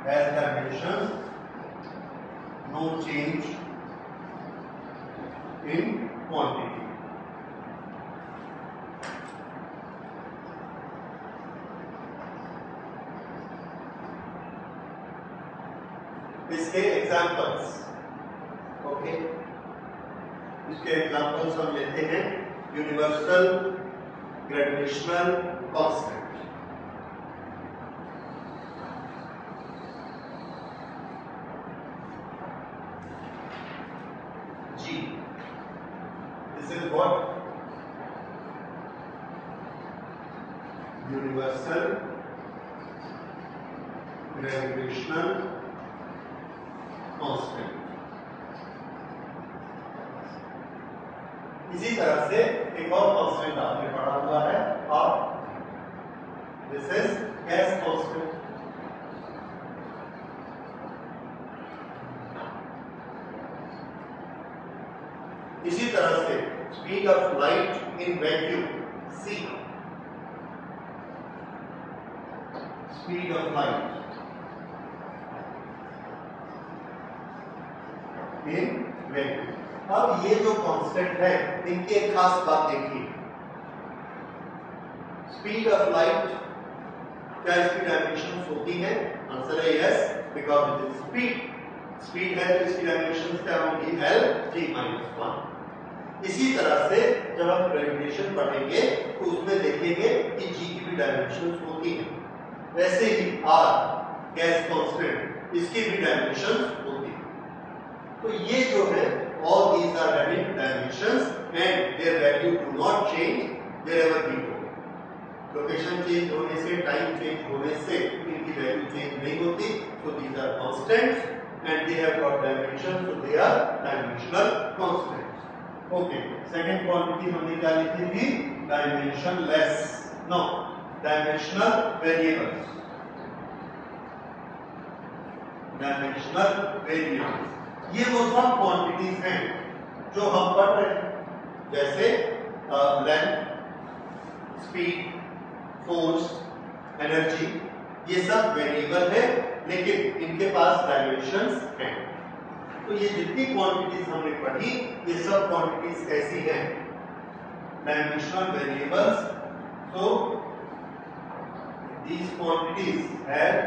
has dimensions, no change in quantity। इसके एग्जांपल्स, ओके, इसके एग्जांपल्स हम लेते हैं universal gravitational constant. This is what universal gravitational constant. इसी तरह से एक और कांस्टेंट आपने पढ़ा हुआ है और दिस इज गैस कांस्टेंट। इसी तरह से speed of light in vacuum c, speed of light in vacuum. अब ये जो कांस्टेंट है इनकी एक खास बात देखिए, स्पीड ऑफ लाइट क्या इसकी डायमेंशंस होती है? आंसर है yes, because it is speed है तो इसकी डायमेंशंस क्या होंगी? l g-1। इसी तरह से जब हम ग्रेविटेशन पढ़ेंगे तो उसमें देखेंगे कि g की भी डायमेंशंस होती है, वैसे ही r गैस कांस्टेंट इसकी भी डायमेंशंस होती है। तो ये जो है all these are having dimensions and their value do not change wherever we go। Location change होने से, टाइम चेंज होने से इनकी वैल्यू चेंज नहीं होती। so these are constants and they have got dimension, so they are dimensional constants। Okay, second quantity हमने क्या लिखी थी? Dimensionless, no dimensional variables. Dimensional variables ये वो सब क्वांटिटीज हैं जो हम पढ़ रहे हैं, जैसे लेंथ, स्पीड, फोर्स, एनर्जी, ये सब वेरिएबल है लेकिन इनके पास डायमेंशंस हैं। तो ये जितनी क्वांटिटीज हमने पढ़ी ये सब क्वांटिटीज कैसी हैं? Dimensional variables. so these quantities have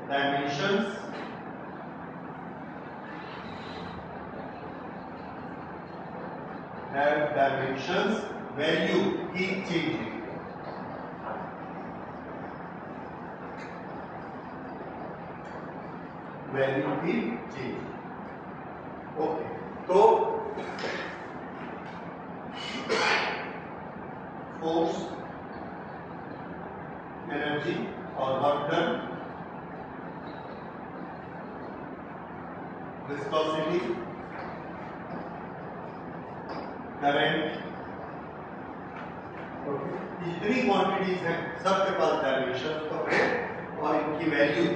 dimensions value keep changing। Value की चेंज। ओके, तो फोर्स, एनर्जी और वर्क डन, विस्कोसिटी, करंट, जितनी क्वांटिटीज हैं सबके पास डायमेंशन तो है और इनकी वैल्यू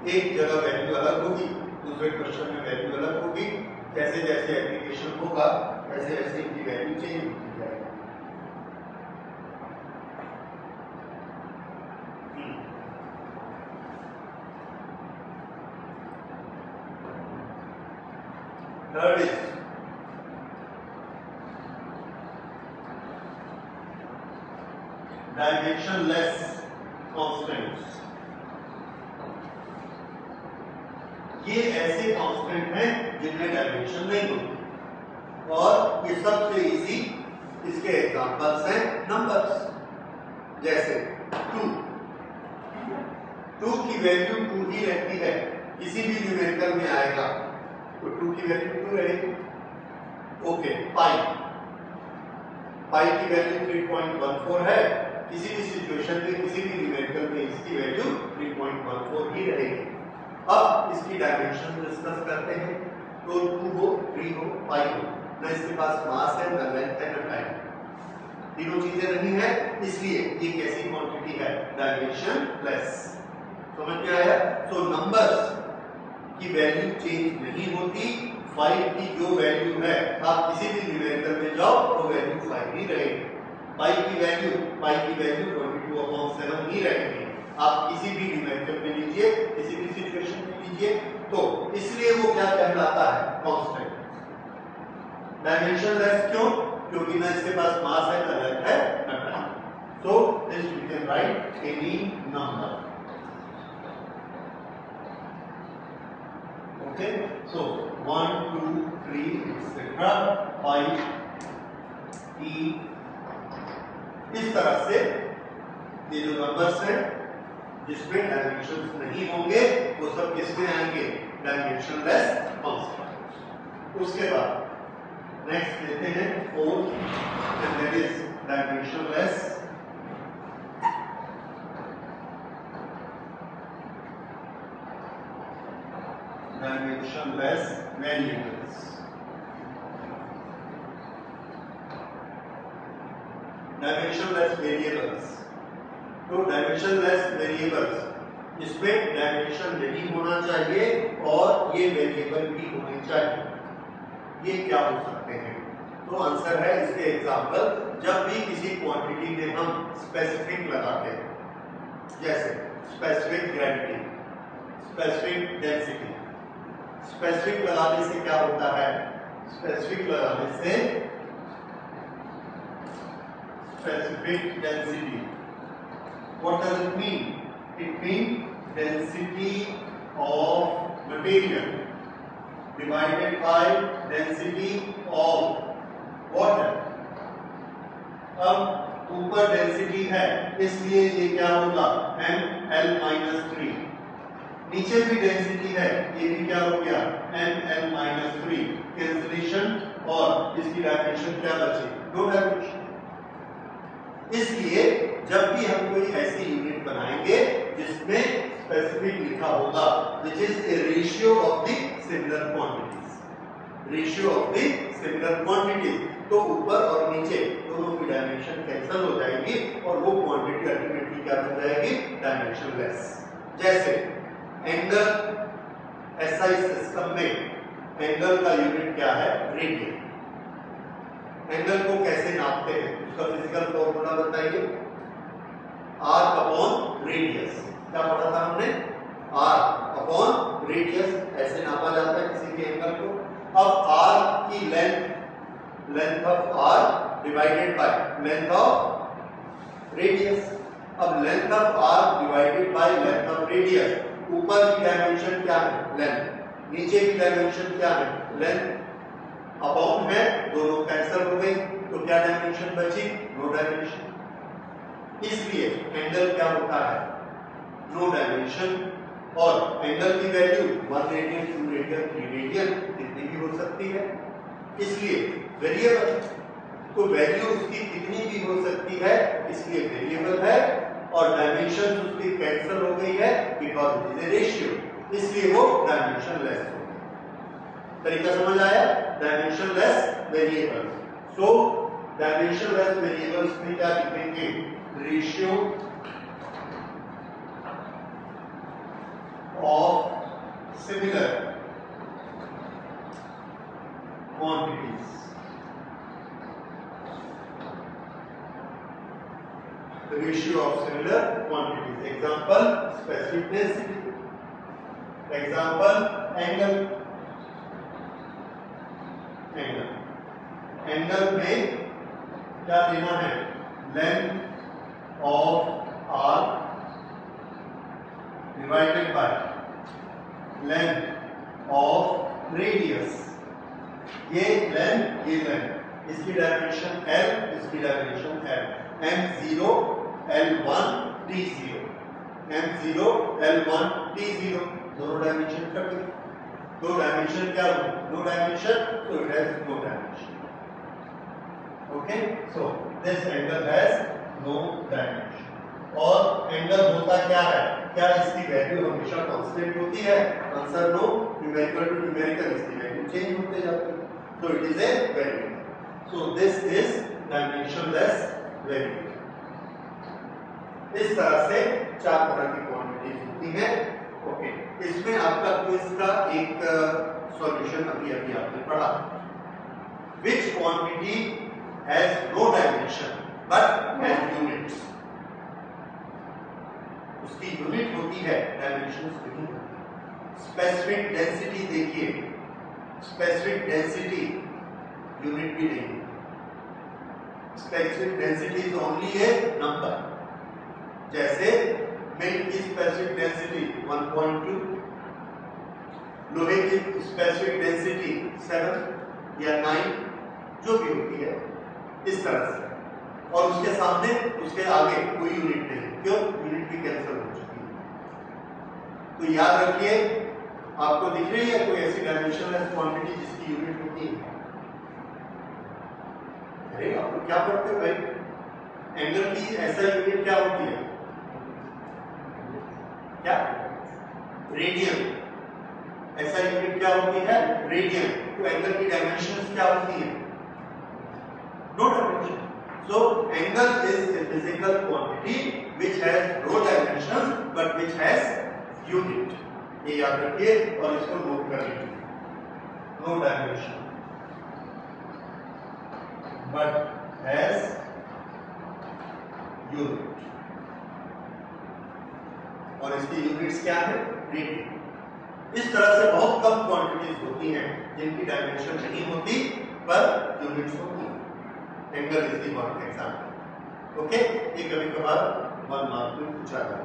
एक जगह वैल्यू अलग होगी, दूसरे क्वेश्चन में वैल्यू अलग होगी। जैसे जैसे एप्लीकेशन होगा वैसे वैसे इनकी वैल्यू चेंज होती जाएगी। Third is dimensionless constants. ये ऐसे कांस्टेंट हैं जिनमें डायमेंशन नहीं होती और ये सबसे इजी इसके एग्जांपल्स हैं नंबर्स। जैसे 2 की वैल्यू 2 ही रहती है, किसी भी न्यूमेरिकल में आएगा तो 2 की वैल्यू 2 रहेगी। ओके, पाई की वैल्यू 3.14 है, किसी भी सिचुएशन में किसी भी न्यूमेरिकल में इसकी वैल्यू 3.14 ही रहेगी। अब इसकी डायमेंशन डिस्कस करते हैं। तो 2 हो, 3 हो, 5 हो, ना इसके पास मास है, ना लेंथ है, ना टाइम, तीनों चीजें नहीं है, इसलिए ये कैसी क्वांटिटी है? डायमेंशनलेस। समझ में आया? तो नंबर्स की वैल्यू चेंज नहीं होती। 5 की जो वैल्यू है आप किसी भी न्यूमेरिकल में जाओ तो वैल्यू 5 ही रहेगी। पाई की वैल्यू 22/7 ही रहेगी। आप किसी भी न्यूमेरिकल में लीजिए, किसी भी सिचुएशन में लीजिए, तो इसलिए वो क्या कहलाता है? कांस्टेंट। डायमेंशनलेस क्यों? क्योंकि ना इसके पास मास है, ना लेंथ है, ना time. So this we can write any number. Okay, so 1 2 3 etcetera 5 e। इस तरह से ये जो नंबर्स हैं जिसमें डायमेंशंस नहीं होंगे वो सब किसमें आएंगे? Dimensionless constant. उसके बाद नेक्स्ट लेते हैं fourth, and that is dimensionless. Dimensionless variables. Dimensionless variables. तो डायमेंशनलेस वेरिएबल्स, इसमें डायमेंशन नहीं होना चाहिए और ये वेरिएबल भी होने चाहिए। ये क्या हो सकते हैं? तो आंसर है इसके एग्जांपल, जब भी किसी क्वांटिटी में हम स्पेसिफिक लगाते हैं, जैसे specific gravity, specific density. Specific लगाने से क्या होता है? स्पेसिफिक लगाने से specific density, what does it mean? It means density of material divided by density of water. अब ऊपर डेंसिटी है इसलिए ये क्या होगा? ml-3। नीचे भी डेंसिटी है, ये भी क्या हो गया? ml-3। कैंसिलेशन, और इसकी डायमेंशन क्या बची? 2 डायमेंशन। इसलिए जब भी हम कोई ऐसी यूनिट बनाएंगे जिसमें स्पेसिफिक लिखा होगा, which is a ratio of the similar quantities, ratio of the similar quantities, तो ऊपर और नीचे दोनों की डायमेंशन कैंसिल हो जाएगी और वो क्वांटिटी अल्टीमेटली क्या बन जाएगी? डायमेंशनलेस। जैसे एंगल, एसआई सिस्टम में एंगल का यूनिट क्या है? रेडियन। एंगल को कैसे नापते हैं? उसका फिजिकल फॉर्मूला बताइए। r upon radius. क्या पढ़ा था हमने? r अपॉन रेडियस ऐसे नापा जाता है किसी भी एंगल को। अब r की length, length of r divided by length of radius. अब length of r divided by length of radius, ऊपर की डायमेंशन क्या है? लेंथ। नीचे की डायमेंशन क्या है? लेंथ। अपॉन है, दोनों कैंसिल हो गई, तो क्या डायमेंशन बची? No dimension. इसलिए एंगल क्या होता है? No dimension. और एंगल की वैल्यू 1 रेडियन, 2 रेडियन, 3 रेडियन कितनी भी हो सकती है। इसलिए वेरिएबल, तो वैल्यू उसकी कितनी भी हो सकती है, इसलिए वेरिएबल है, और डायमेंशन उसकी कैंसिल हो गई है because it is a ratio, इसलिए वो डायमेंशनलेस हो गई। तरीका समझ आया? Dimensionless variables. So dimensionless variables में क्या लिखेंगे? Ratio of similar quantities. Ratio of similar quantities. Example specific density, example angle. Angle में क्या लेना है? Length of r divided by length of radius. ये लेंथ, ये लेंथ, इसकी डायमेंशन l, इसकी dimension l। m0 l1 t0, m0 l1 t0, दोनों dimension cut गए। दो डायमेंशन क्या हो? No dimension, so it has no dimension. Okay, so this angle has no dimension. और एंगल होता क्या है? क्या इसकी वैल्यू हमेशा कांस्टेंट होती है? Answer no. Numerical to numerical इसकी वैल्यू चेंज होते जाती है, so it is a variable. So this is dimensionless variable. इस तरह से 4 तरह की क्वांटिटीज होती है। ओके, इसमें आपका क्विज का एक सॉल्यूशन अभी आपने पढ़ा। Which quantity has no dimension but has units? उसकी यूनिट होती है, डायमेंशन नहीं होती। स्पेसिफिक डेंसिटी देखिए, स्पेसिफिक डेंसिटी यूनिट भी नहीं। Specific density is only A number. जैसे मिल्क की स्पेसिफिक डेंसिटी 1.2, लोहे की स्पेसिफिक डेंसिटी 7 या 9 जो भी होती है, इस तरह से। और उसके सामने, उसके आगे कोई यूनिट नहीं। क्यों? यूनिट भी कैंसिल हो चुकी है। तो याद रखिए, आपको दिख रही है कोई ऐसी डायमेंशनलेस क्वांटिटी जिसकी यूनिट होती है? अरे आप लोग क्या पढ़ते हो भाई? एंगल की ऐसा यूनिट क्या होती है? क्या? रेडियन। ऐसा यूनिट क्या होती है? रेडियन। तो एंगल की डायमेंशंस क्या होती है? No dimension. So angle is a physical quantity which has no dimensions but which has unit. ये याद रखिए और इसको नोट कर लीजिए. No dimension but has unit. और इसकी यूनिट्स क्या है? रेडियन. इस तरह से बहुत कम क्वांटिटीज होती हैं जिनकी डायमेंशन नहीं होती पर यूनिट्स होती हैं. Angle is the one example. Okay, ये कभी कभार 1 मार्क में पूछा जाता है.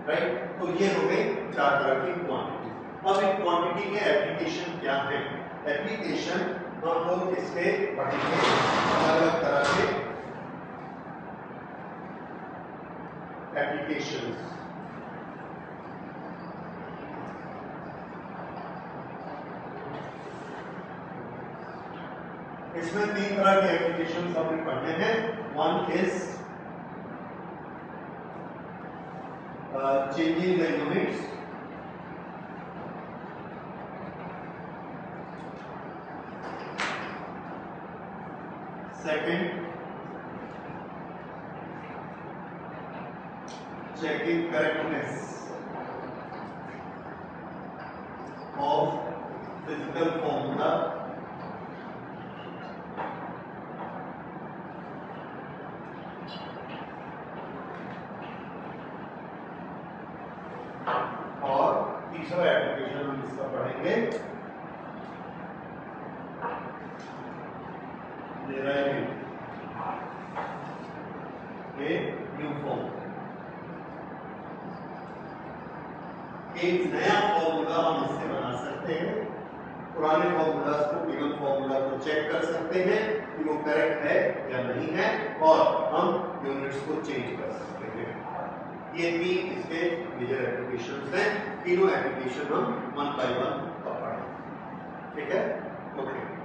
राइट, तो ये हो गई 4 तरह की क्वांटिटी. अब इन क्वांटिटी के एप्लीकेशन क्या है? एप्लीकेशन हम लोग इसके पढ़ेंगे अलग अलग तरह के एप्लीकेशंस. इसमें 3 तरह के एप्लीकेशंस हमने पढ़ने हैं. One is changing the units. Second, checking correctness of physical formula. और तीसरा एप्लीकेशन हम इसका पढ़ेंगे डिराइविंग ए न्यू फॉर्म. एक नया फॉर्मूला हम इससे बना सकते हैं. पुराने फॉर्मूलाज को, गिवन फॉर्मूला को चेक कर सकते हैं कि वो करेक्ट है या नहीं है और हम यूनिट्स को चेंज कर सकते हैं. ये 3 इसके मेजर एप्लीकेशंस हैं. तीनों एप्लीकेशन हम 1 बाय 1 पढ़ेंगे. ठीक है? ओके.